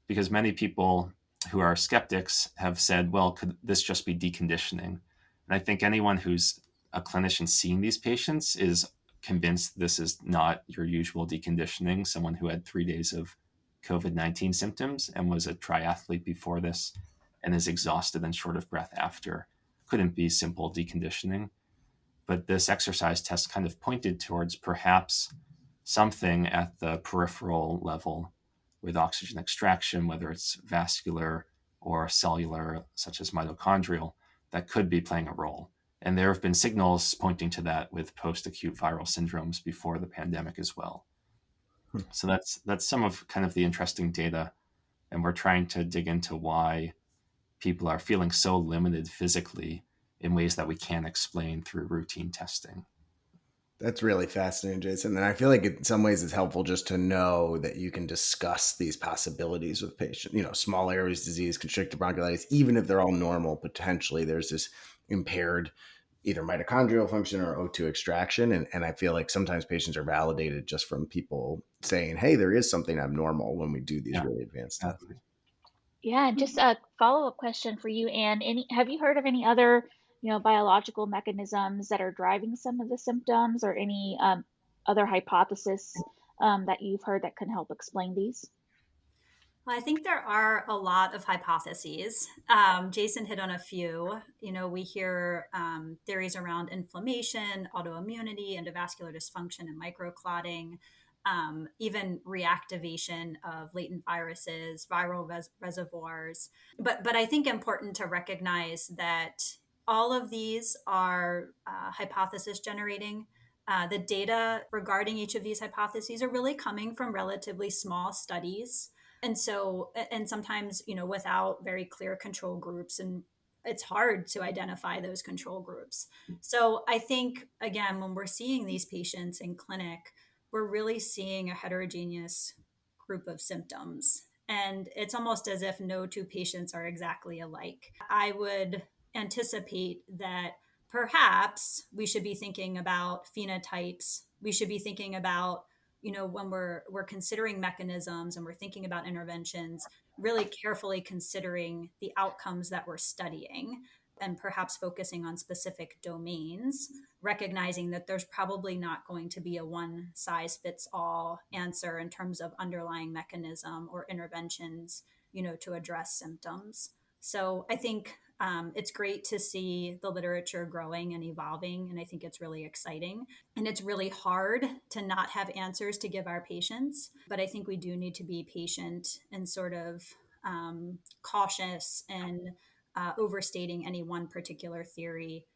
Because many people who are skeptics have said, well, could this just be deconditioning? And I think anyone who's a clinician seeing these patients is convinced this is not your usual deconditioning. Someone who had 3 days of COVID-19 symptoms and was a triathlete before this and is exhausted and short of breath after couldn't be simple deconditioning. But this exercise test kind of pointed towards perhaps something at the peripheral level with oxygen extraction, whether it's vascular or cellular, such as mitochondrial, that could be playing a role. And there have been signals pointing to that with post-acute viral syndromes before the pandemic as well. So that's some of kind of the interesting data. And we're trying to dig into why people are feeling so limited physically in ways that we can't explain through routine testing.
That's really fascinating, Jason. And I feel like in some ways it's helpful just to know that you can discuss these possibilities with patients, small airways disease, constrictive bronchiolitis, even if they're all normal, potentially there's this impaired either mitochondrial function or O2 extraction. And I feel like sometimes patients are validated just from people saying, hey, there is something abnormal when we do these really advanced tests.
Exactly.
Yeah, just a follow-up question for you, Anne. Have you heard of any other, biological mechanisms that are driving some of the symptoms, or any other hypothesis that you've heard that can help explain these?
Well, I think there are a lot of hypotheses. Jason hit on a few. We hear theories around inflammation, autoimmunity, endovascular dysfunction, and microclotting, even reactivation of latent viruses, viral reservoirs. But I think important to recognize that all of these are hypothesis generating. The data regarding each of these hypotheses are really coming from relatively small studies, and sometimes without very clear control groups, and it's hard to identify those control groups. So I think, again, when we're seeing these patients in clinic, we're really seeing a heterogeneous group of symptoms, and it's almost as if no two patients are exactly alike. I would anticipate that perhaps we should be thinking about phenotypes. We should be thinking about, when we're considering mechanisms and we're thinking about interventions, really carefully considering the outcomes that we're studying and perhaps focusing on specific domains, recognizing that there's probably not going to be a one size fits all answer in terms of underlying mechanism or interventions, to address symptoms. So I think it's great to see the literature growing and evolving, and I think it's really exciting. And it's really hard to not have answers to give our patients, but I think we do need to be patient and sort of cautious and overstating any one particular theory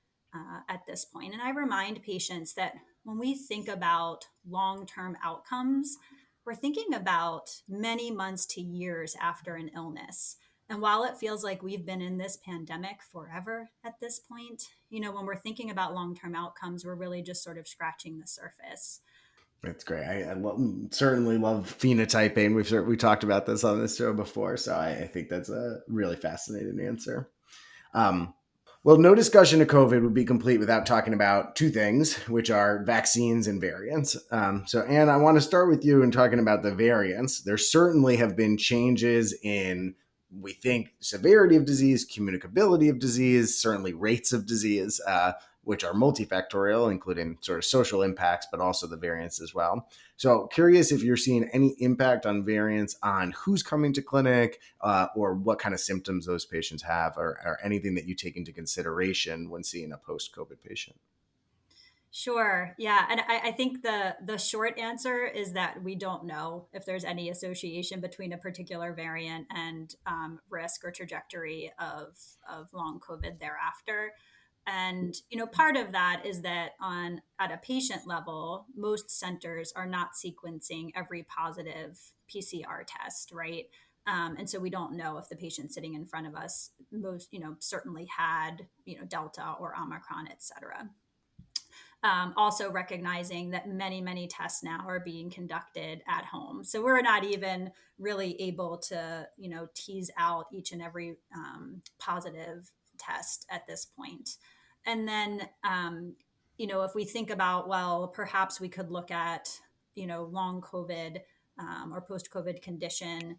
at this point. And I remind patients that when we think about long term outcomes, we're thinking about many months to years after an illness. And while it feels like we've been in this pandemic forever at this point, when we're thinking about long term outcomes, we're really just sort of scratching the surface.
That's great. Certainly love phenotyping. We talked about this on this show before, so I think that's a really fascinating answer. Well, no discussion of COVID would be complete without talking about two things, which are vaccines and variants. So, Anne, I want to start with you and talking about the variants. There certainly have been changes in, we think, severity of disease, communicability of disease, certainly rates of disease, which are multifactorial, including sort of social impacts, but also the variants as well. So curious if you're seeing any impact on variants on who's coming to clinic or what kind of symptoms those patients have, or anything that you take into consideration when seeing a post-COVID patient.
Sure. Yeah. And I think the short answer is that we don't know if there's any association between a particular variant and risk or trajectory of long COVID thereafter. And, part of that is that at a patient level, most centers are not sequencing every positive PCR test, right? And so we don't know if the patient sitting in front of us certainly had, Delta or Omicron, et cetera. Also recognizing that many, many tests now are being conducted at home. So we're not even really able to, tease out each and every positive test at this point. And then, if we think about, well, perhaps we could look at, long COVID or post-COVID condition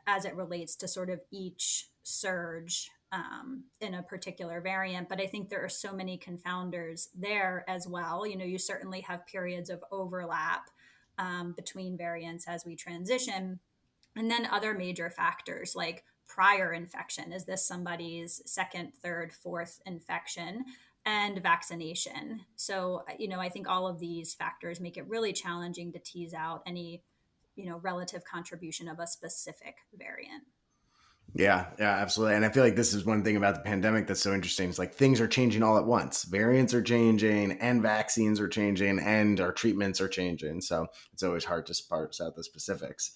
as it relates to sort of each surge in a particular variant. But I think there are so many confounders there as well. You certainly have periods of overlap between variants as we transition. And then other major factors like prior infection. Is this somebody's second, third, fourth infection? And vaccination. So, I think all of these factors make it really challenging to tease out any, relative contribution of a specific variant.
Yeah, absolutely. And I feel like this is one thing about the pandemic that's so interesting. It's like things are changing all at once. Variants are changing and vaccines are changing and our treatments are changing. So it's always hard to parse out the specifics.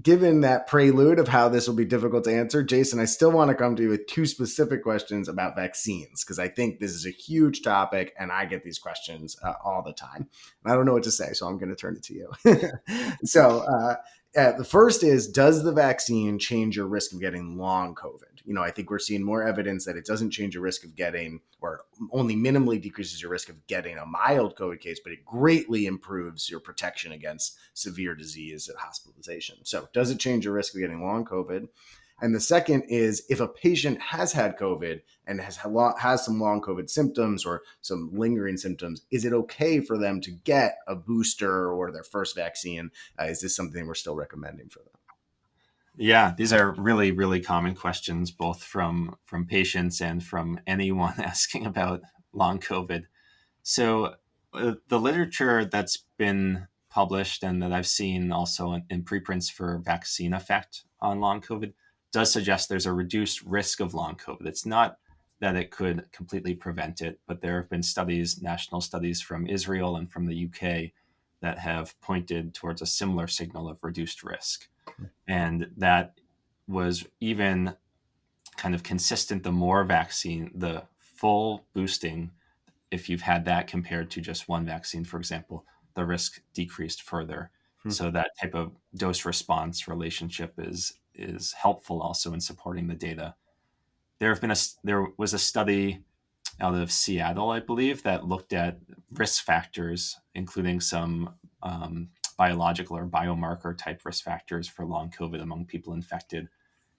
Given that prelude of how this will be difficult to answer, Jason, I still want to come to you with two specific questions about vaccines, because I think this is a huge topic and I get these questions all the time. And I don't know what to say, so I'm going to turn it to you. The first is, does the vaccine change your risk of getting long COVID? I think we're seeing more evidence that it doesn't change your risk of getting, or only minimally decreases your risk of getting a mild COVID case, but it greatly improves your protection against severe disease and hospitalization. So does it change your risk of getting long COVID? And the second is, if a patient has had COVID and has some long COVID symptoms or some lingering symptoms, is it okay for them to get a booster or their first vaccine? Is this something we're still recommending for them?
Yeah, these are really, really common questions, both from patients and from anyone asking about long COVID. So, the literature that's been published and that I've seen also in preprints for vaccine effect on long COVID does suggest there's a reduced risk of long COVID. It's not that it could completely prevent it, but there have been studies, national studies from Israel and from the UK, that have pointed towards a similar signal of reduced risk. And that was even kind of consistent the more vaccine, the full boosting, if you've had that compared to just one vaccine, for example, the risk decreased further.
Hmm.
So that type of dose response relationship is helpful also in supporting the data. There was a study out of Seattle, I believe, that looked at risk factors, including some biological or biomarker type risk factors for long COVID among people infected,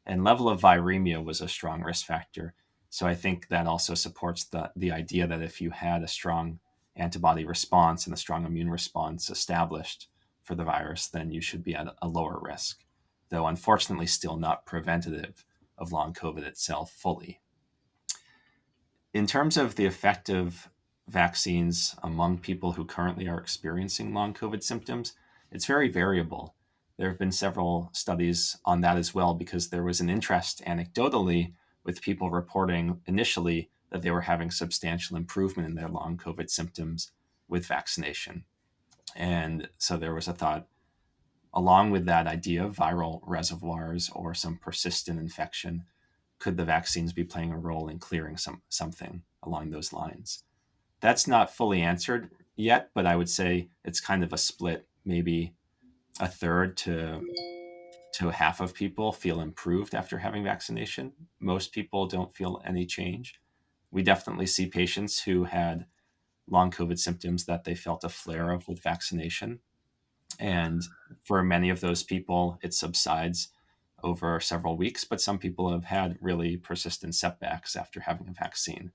and level of viremia was a strong risk factor. So I think that also supports the idea that if you had a strong antibody response and a strong immune response established for the virus, then you should be at a lower risk, though unfortunately still not preventative of long COVID itself fully. In terms of the effect of vaccines among people who currently are experiencing long COVID symptoms, it's very variable. There have been several studies on that as well, because there was an interest anecdotally with people reporting initially that they were having substantial improvement in their long COVID symptoms with vaccination. And so there was a thought, along with that idea of viral reservoirs or some persistent infection, could the vaccines be playing a role in clearing something along those lines? That's not fully answered yet, but I would say it's kind of a split. Maybe a third to half of people feel improved after having vaccination. Most people don't feel any change. We definitely see patients who had long COVID symptoms that they felt a flare of with vaccination. And for many of those people, it subsides over several weeks, but some people have had really persistent setbacks after having a vaccine.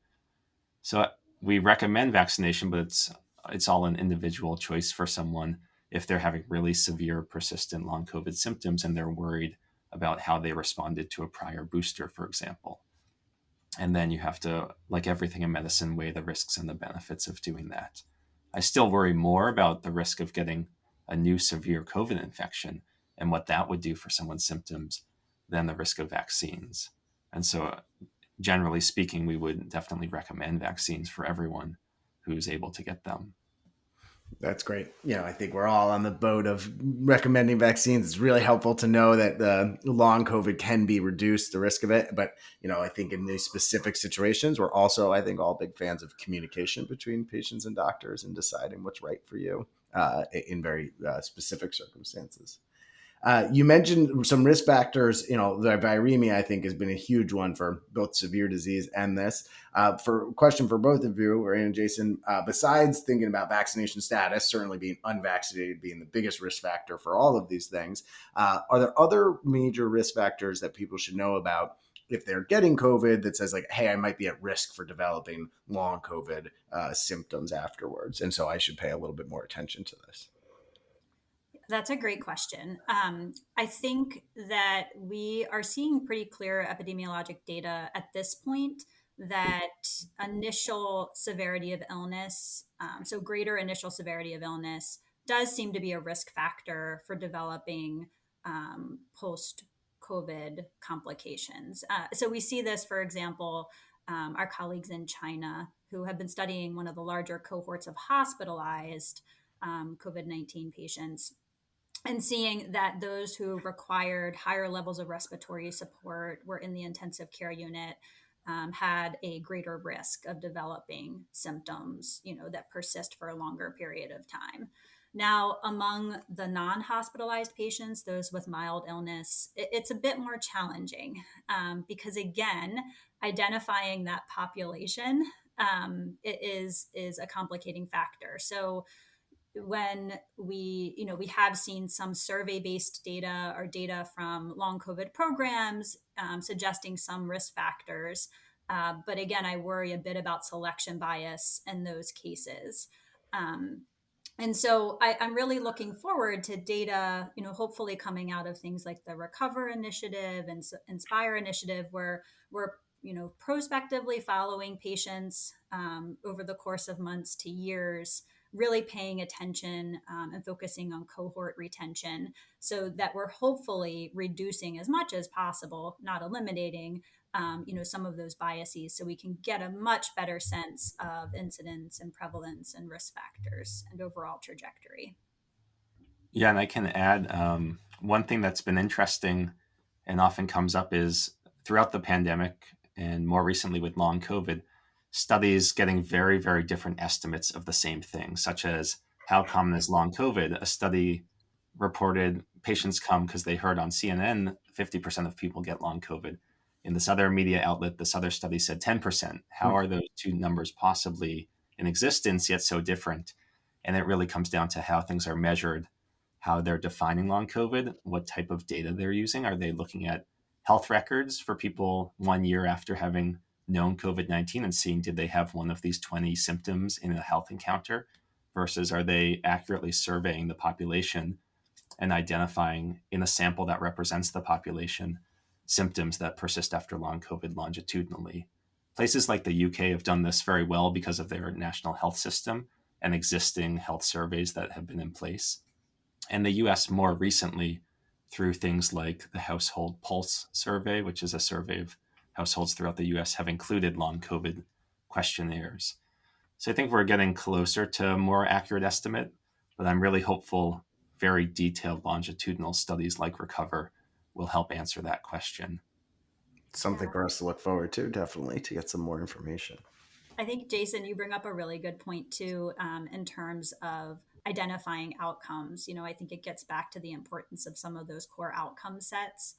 So we recommend vaccination, but it's all an individual choice for someone if they're having really severe, persistent long COVID symptoms and they're worried about how they responded to a prior booster, for example. And then you have to, like everything in medicine, weigh the risks and the benefits of doing that. I still worry more about the risk of getting a new severe COVID infection and what that would do for someone's symptoms than the risk of vaccines. And so, generally speaking, we would definitely recommend vaccines for everyone who's able to get them.
That's great. I think we're all on the boat of recommending vaccines. It's really helpful to know that the long COVID can be reduced, the risk of it. But, I think in these specific situations, we're also, I think, all big fans of communication between patients and doctors and deciding what's right for you in very specific circumstances. You mentioned some risk factors. The viremia, I think, has been a huge one for both severe disease and this. For question for both of you, Ryan and Jason, besides thinking about vaccination status, certainly being unvaccinated being the biggest risk factor for all of these things, are there other major risk factors that people should know about if they're getting COVID that says like, hey, I might be at risk for developing long COVID symptoms afterwards, and so I should pay a little bit more attention to this?
That's a great question. I think that we are seeing pretty clear epidemiologic data at this point that initial severity of illness, so greater initial severity of illness, does seem to be a risk factor for developing post COVID complications. So we see this, for example, our colleagues in China who have been studying one of the larger cohorts of hospitalized COVID-19 patients and seeing that those who required higher levels of respiratory support were in the intensive care unit had a greater risk of developing symptoms, that persist for a longer period of time. Now, among the non-hospitalized patients, those with mild illness, it's a bit more challenging because, again, identifying that population is a complicating factor. So when we have seen some survey-based data or data from long COVID programs suggesting some risk factors. But again, I worry a bit about selection bias in those cases. Um, And so I'm really looking forward to data, hopefully coming out of things like the Recover Initiative and Inspire Initiative, where we're, prospectively following patients over the course of months to years, really paying attention and focusing on cohort retention so that we're hopefully reducing as much as possible, not eliminating, some of those biases, so we can get a much better sense of incidence and prevalence and risk factors and overall trajectory.
Yeah, and I can add one thing that's been interesting and often comes up is throughout the pandemic and more recently with long COVID, studies getting very, very different estimates of the same thing, such as how common is long COVID? A study reported patients come because they heard on CNN 50% of people get long COVID. In this other media outlet, this other study said 10%. How are those two numbers possibly in existence yet so different? And it really comes down to how things are measured, how they're defining long COVID, what type of data they're using. Are they looking at health records for people 1 year after having known COVID-19 and seeing did they have one of these 20 symptoms in a health encounter, versus are they accurately surveying the population and identifying in a sample that represents the population symptoms that persist after long COVID longitudinally. Places like the UK have done this very well because of their national health system and existing health surveys that have been in place. And the US more recently through things like the Household Pulse survey, which is a survey of households throughout the US, have included long COVID questionnaires. So I think we're getting closer to a more accurate estimate, but I'm really hopeful very detailed longitudinal studies like Recover will help answer that question.
Something
Yeah.
for us to look forward to, definitely, to get some more information.
I think, Jason, you bring up a really good point too, in terms of identifying outcomes. I think it gets back to the importance of some of those core outcome sets,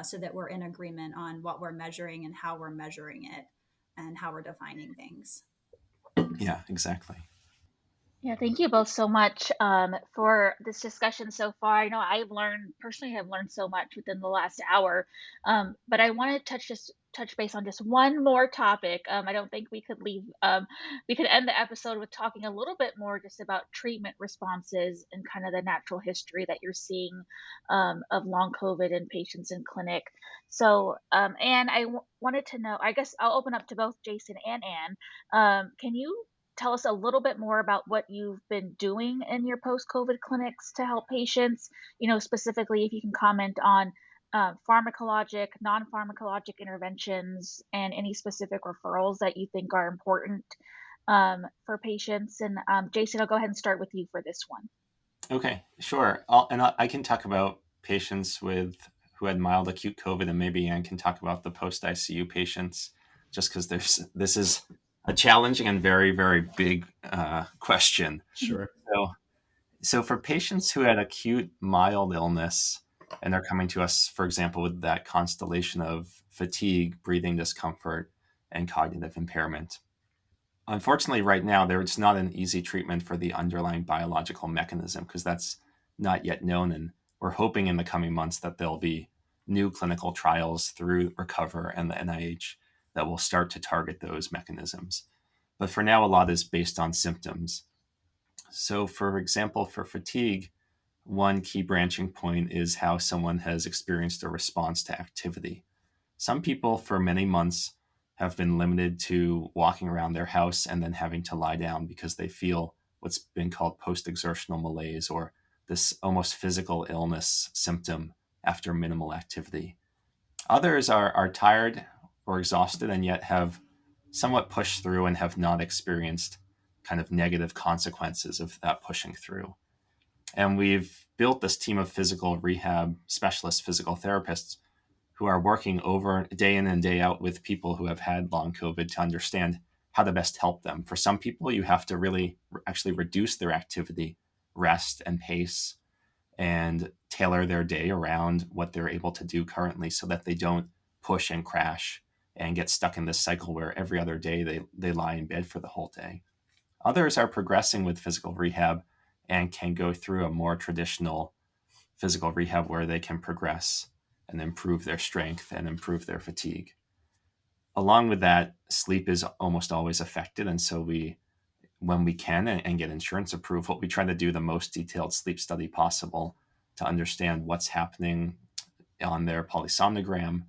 so that we're in agreement on what we're measuring and how we're measuring it and how we're defining things.
Yeah, exactly.
Yeah, thank you both so much for this discussion so far. I know personally have learned so much within the last hour, but I want to touch base on just one more topic. I don't think we could end the episode with talking a little bit more just about treatment responses and kind of the natural history that you're seeing of long COVID in patients in clinic. So, Anne, wanted to know, I guess I'll open up to both Jason and Anne. Can you tell us a little bit more about what you've been doing in your post-COVID clinics to help patients? Specifically, if you can comment on pharmacologic, non-pharmacologic interventions and any specific referrals that you think are important for patients. And Jason, I'll go ahead and start with you for this one.
Okay, sure. I can talk about patients who had mild acute COVID, and maybe Anne can talk about the post-ICU patients, just because this is a challenging and very, very big question.
Sure.
So for patients who had acute mild illness and they're coming to us, for example, with that constellation of fatigue, breathing discomfort, and cognitive impairment, unfortunately, right now, there's not an easy treatment for the underlying biological mechanism because that's not yet known. And we're hoping in the coming months that there'll be new clinical trials through Recover and the NIH that will start to target those mechanisms. But for now, a lot is based on symptoms. So, for example, for fatigue, one key branching point is how someone has experienced a response to activity. Some people, for many months, have been limited to walking around their house and then having to lie down because they feel what's been called post-exertional malaise, or this almost physical illness symptom after minimal activity. Others are tired or exhausted and yet have somewhat pushed through and have not experienced kind of negative consequences of that pushing through. And we've built this team of physical rehab specialists, physical therapists, who are working over day in and day out with people who have had long COVID to understand how to best help them. For some people, you have to really actually reduce their activity, rest, and pace, and tailor their day around what they're able to do currently so that they don't push and crash and get stuck in this cycle where every other day they lie in bed for the whole day. Others are progressing with physical rehab and can go through a more traditional physical rehab where they can progress and improve their strength and improve their fatigue. Along with that, sleep is almost always affected. And so we when we can and get insurance approval, we try to do the most detailed sleep study possible to understand what's happening on their polysomnogram,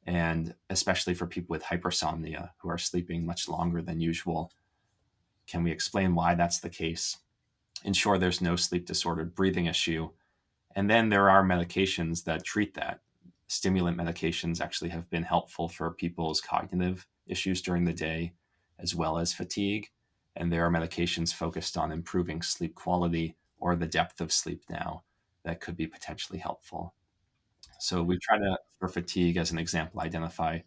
and especially for people with hypersomnia who are sleeping much longer than usual. Can we explain why that's the case? Ensure there's no sleep disordered breathing issue. And then there are medications that treat that. Stimulant medications actually have been helpful for people's cognitive issues during the day, as well as fatigue. And there are medications focused on improving sleep quality or the depth of sleep now that could be potentially helpful. So we try to, for fatigue as an example, identify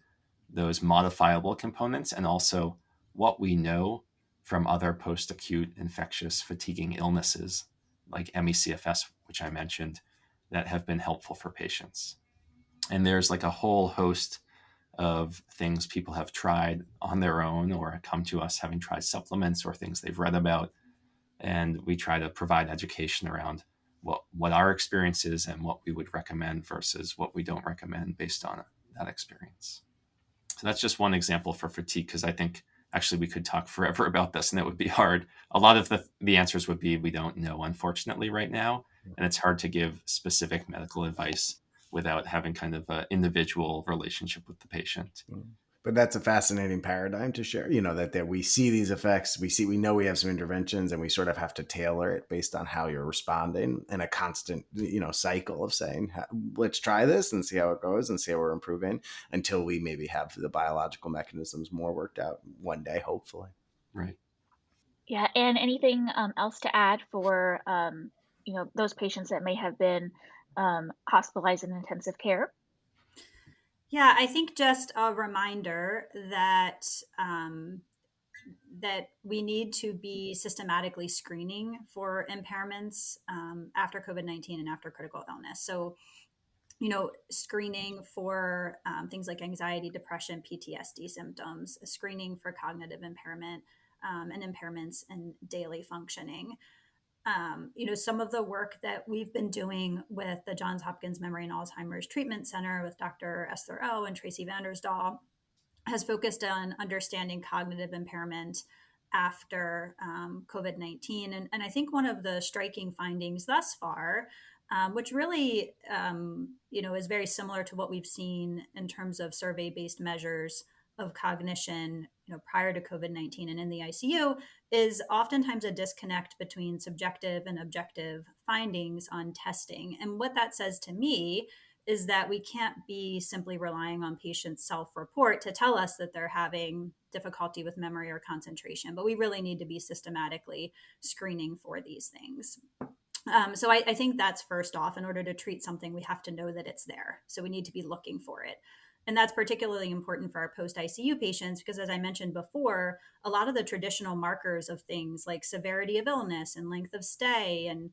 those modifiable components and also what we know from other post-acute infectious fatiguing illnesses like ME/CFS, which I mentioned, that have been helpful for patients. And there's like a whole host of things people have tried on their own or come to us having tried supplements or things they've read about. And we try to provide education around what our experience is and what we would recommend versus what we don't recommend based on that experience. So that's just one example for fatigue, because I think actually we could talk forever about this and it would be hard. A lot of the answers would be we don't know, unfortunately, right now. And it's hard to give specific medical advice without having kind of an individual relationship with the patient.
But that's a fascinating paradigm to share, that we see these effects, we know we have some interventions, and we sort of have to tailor it based on how you're responding, in a constant, cycle of saying, let's try this and see how it goes and see how we're improving until we maybe have the biological mechanisms more worked out one day, hopefully.
Right.
Yeah, and anything else to add for those patients that may have been hospitalized in intensive care?
Yeah, I think just a reminder that that we need to be systematically screening for impairments after COVID-19 and after critical illness. So, screening for things like anxiety, depression, PTSD symptoms, screening for cognitive impairment, and impairments in daily functioning. Some of the work that we've been doing with the Johns Hopkins Memory and Alzheimer's Treatment Center with Dr. Esther O and Tracy Vandersdahl has focused on understanding cognitive impairment after COVID 19. And I think one of the striking findings thus far, which really is very similar to what we've seen in terms of survey based measures of cognition prior to COVID 19 and in the ICU, is oftentimes a disconnect between subjective and objective findings on testing. And what that says to me is that we can't be simply relying on patients' self-report to tell us that they're having difficulty with memory or concentration, but we really need to be systematically screening for these things. So I think that's first off. In order to treat something, we have to know that it's there. So we need to be looking for it. And that's particularly important for our post-ICU patients because, as I mentioned before, a lot of the traditional markers of things like severity of illness and length of stay and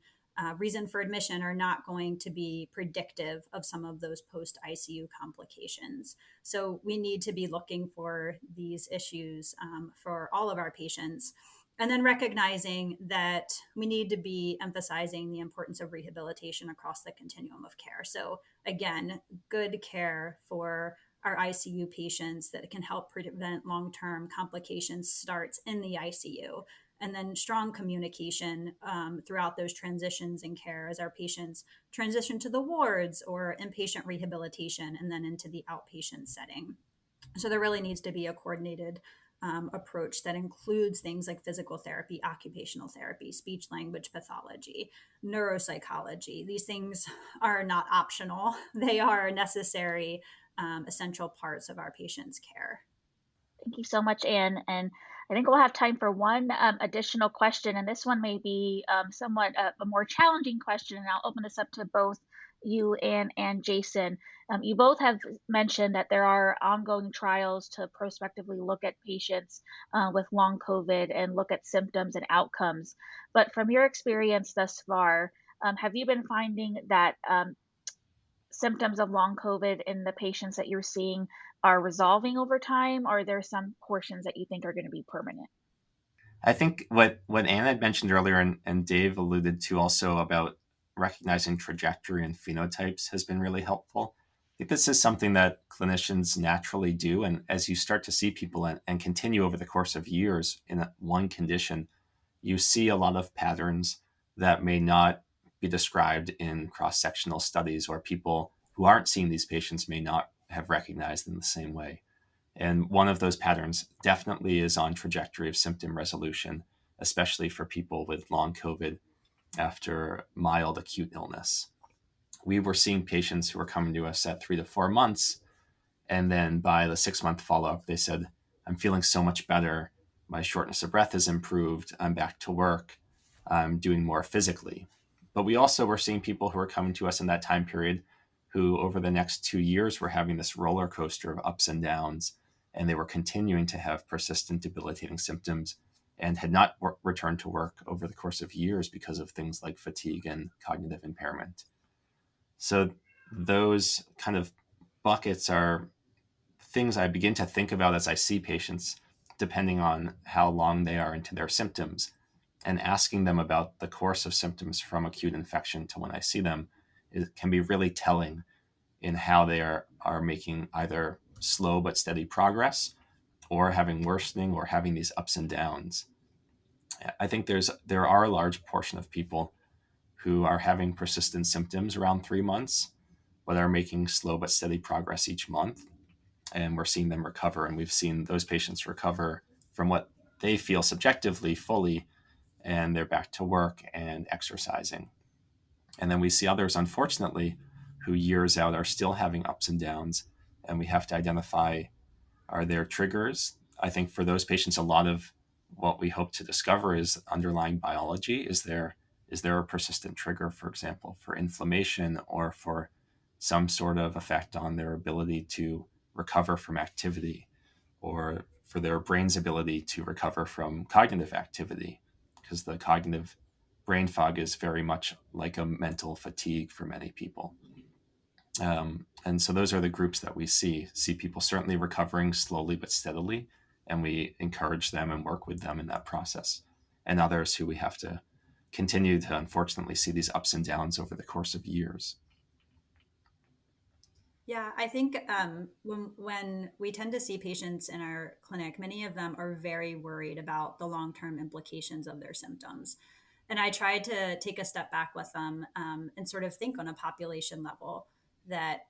reason for admission are not going to be predictive of some of those post-ICU complications. So we need to be looking for these issues for all of our patients. And then recognizing that we need to be emphasizing the importance of rehabilitation across the continuum of care. So again, good care for our ICU patients that can help prevent long-term complications starts in the ICU. And then strong communication throughout those transitions in care as our patients transition to the wards or inpatient rehabilitation and then into the outpatient setting. So there really needs to be a coordinated approach that includes things like physical therapy, occupational therapy, speech language pathology, neuropsychology. These things are not optional. They are necessary, essential parts of our patients' care.
Thank you so much, Anne. And I think we'll have time for one additional question. And this one may be somewhat a more challenging question. And I'll open this up to both you and Jason. You both have mentioned that there are ongoing trials to prospectively look at patients with long COVID and look at symptoms and outcomes. But from your experience thus far, have you been finding that symptoms of long COVID in the patients that you're seeing are resolving over time, or are there some portions that you think are going to be permanent?
I think what Anne had mentioned earlier and Dave alluded to also about recognizing trajectory and phenotypes has been really helpful. I think this is something that clinicians naturally do. And as you start to see people and continue over the course of years in one condition, you see a lot of patterns that may not be described in cross-sectional studies, or people who aren't seeing these patients may not have recognized in the same way. And one of those patterns definitely is on trajectory of symptom resolution, especially for people with long COVID after mild acute illness. We were seeing patients who were coming to us at 3 to 4 months, and then by the 6-month follow-up, they said, I'm feeling so much better. My shortness of breath has improved. I'm back to work. I'm doing more physically. But we also were seeing people who were coming to us in that time period who over the next 2 years were having this roller coaster of ups and downs, and they were continuing to have persistent debilitating symptoms and had not returned to work over the course of years because of things like fatigue and cognitive impairment. So those kind of buckets are things I begin to think about as I see patients, depending on how long they are into their symptoms, and asking them about the course of symptoms from acute infection to when I see them, it can be really telling in how they are making either slow but steady progress, or having worsening, or having these ups and downs. I think there are a large portion of people who are having persistent symptoms around 3 months, but are making slow but steady progress each month. And we're seeing them recover. And we've seen those patients recover from what they feel subjectively fully, and they're back to work and exercising. And then we see others, unfortunately, who years out are still having ups and downs. And we have to identify, are there triggers? I think for those patients, a lot of what we hope to discover is underlying biology. Is there a persistent trigger, for example, for inflammation, or for some sort of effect on their ability to recover from activity, or for their brain's ability to recover from cognitive activity? Because the cognitive brain fog is very much like a mental fatigue for many people. And so those are the groups that we see people certainly recovering slowly but steadily, and we encourage them and work with them in that process. And others who we have to continue to, unfortunately, see these ups and downs over the course of years.
Yeah, I think when we tend to see patients in our clinic, many of them are very worried about the long-term implications of their symptoms. And I try to take a step back with them and sort of think on a population level that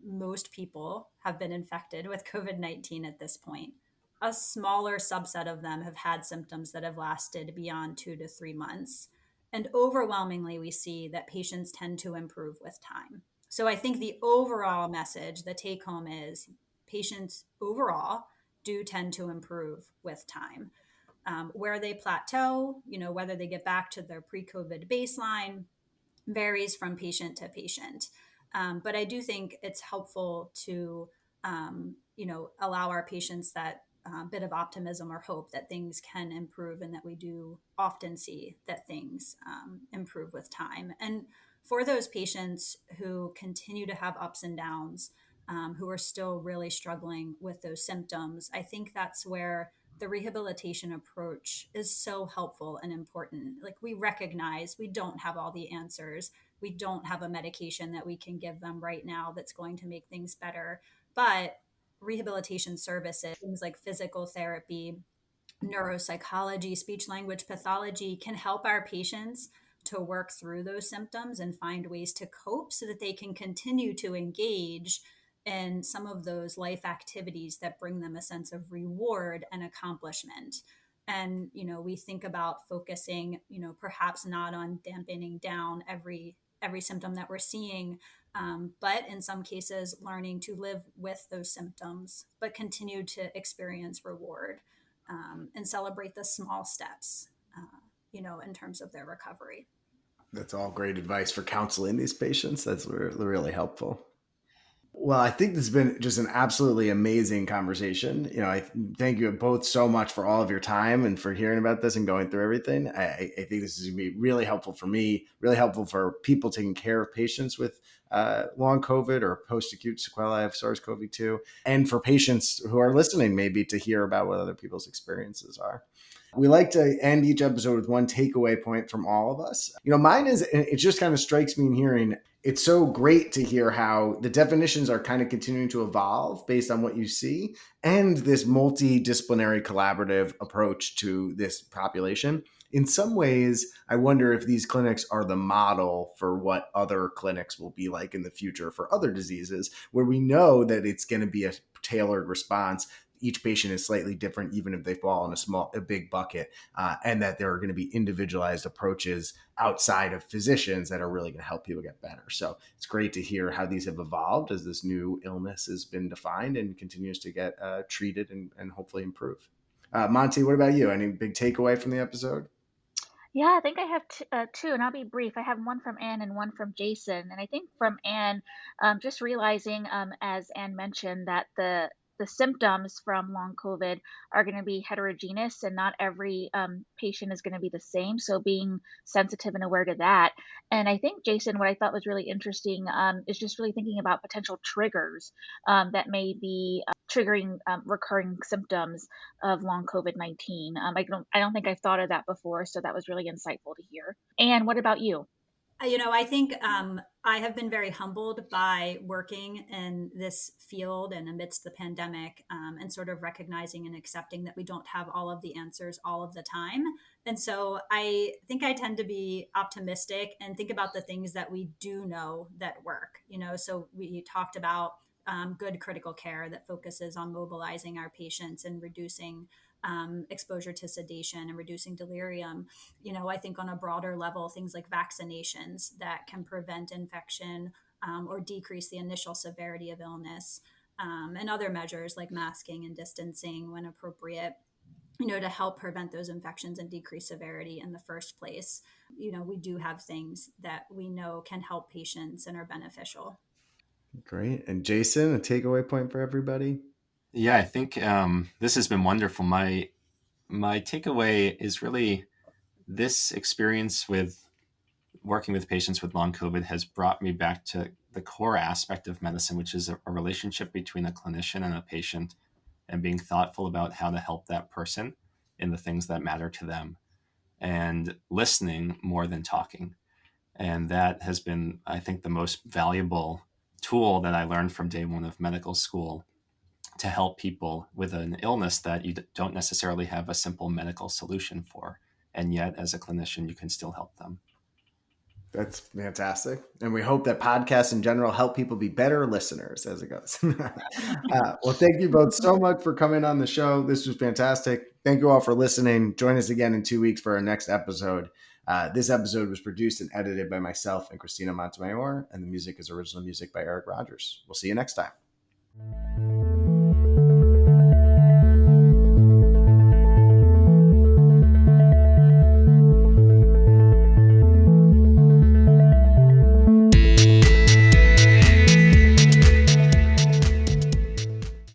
most people have been infected with COVID-19 at this point. A smaller subset of them have had symptoms that have lasted beyond 2 to 3 months. And overwhelmingly, we see that patients tend to improve with time. So I think the overall message, the take home is patients overall do tend to improve with time. Where they plateau, whether they get back to their pre-COVID baseline, varies from patient to patient. But I do think it's helpful to, allow our patients that bit of optimism or hope that things can improve, and that we do often see that things improve with time. And for those patients who continue to have ups and downs, who are still really struggling with those symptoms, I think that's where the rehabilitation approach is so helpful and important. Like, we recognize we don't have all the answers. We don't have a medication that we can give them right now that's going to make things better. But rehabilitation services, things like physical therapy, neuropsychology, speech language pathology, can help our patients to work through those symptoms and find ways to cope so that they can continue to engage in some of those life activities that bring them a sense of reward and accomplishment. And, we think about focusing, perhaps not on dampening down every symptom that we're seeing, but in some cases, learning to live with those symptoms, but continue to experience reward, and celebrate the small steps, in terms of their recovery.
That's all great advice for counseling these patients. That's really helpful. Well, I think this has been just an absolutely amazing conversation. I thank you both so much for all of your time and for hearing about this and going through everything. I think this is going to be really helpful for me, really helpful for people taking care of patients with long COVID or post-acute sequelae of SARS-CoV-2, and for patients who are listening maybe to hear about what other people's experiences are. We like to end each episode with one takeaway point from all of us. Mine is, it just kind of strikes me in hearing, it's so great to hear how the definitions are kind of continuing to evolve based on what you see, and this multidisciplinary collaborative approach to this population. In some ways, I wonder if these clinics are the model for what other clinics will be like in the future for other diseases, where we know that it's going to be a tailored response. Each patient is slightly different, even if they fall in a big bucket, and that there are going to be individualized approaches outside of physicians that are really going to help people get better. So it's great to hear how these have evolved as this new illness has been defined and continues to get treated and hopefully improve. Monty, what about you? Any big takeaway from the episode?
Yeah, I think I have two, and I'll be brief. I have one from Anne and one from Jason. And I think from Anne, just realizing, as Anne mentioned, that the symptoms from long COVID are going to be heterogeneous, and not every patient is going to be the same. So being sensitive and aware to that. And I think, Jason, what I thought was really interesting is just really thinking about potential triggers that may be triggering recurring symptoms of long COVID-19. I don't think I've thought of that before, so that was really insightful to hear. And what about you?
I think I have been very humbled by working in this field and amidst the pandemic, and sort of recognizing and accepting that we don't have all of the answers all of the time. And so I think I tend to be optimistic and think about the things that we do know that work. So we talked about good critical care that focuses on mobilizing our patients and reducing exposure to sedation and reducing delirium. I think on a broader level, things like vaccinations that can prevent infection, or decrease the initial severity of illness, and other measures like masking and distancing when appropriate, to help prevent those infections and decrease severity in the first place. We do have things that we know can help patients and are beneficial.
Great. And Jason, a takeaway point for everybody?
Yeah, I think this has been wonderful. My takeaway is really this experience with working with patients with long COVID has brought me back to the core aspect of medicine, which is a relationship between a clinician and a patient, and being thoughtful about how to help that person in the things that matter to them, and listening more than talking. And that has been, I think, the most valuable tool that I learned from day one of medical school to help people with an illness that you don't necessarily have a simple medical solution for. And yet, as a clinician, you can still help them.
That's fantastic. And we hope that podcasts in general help people be better listeners as it goes. Well, thank you both so much for coming on the show. This was fantastic. Thank you all for listening. Join us again in 2 weeks for our next episode. This episode was produced and edited by myself and Christina Montemayor, and the music is original music by Eric Rogers. We'll see you next time.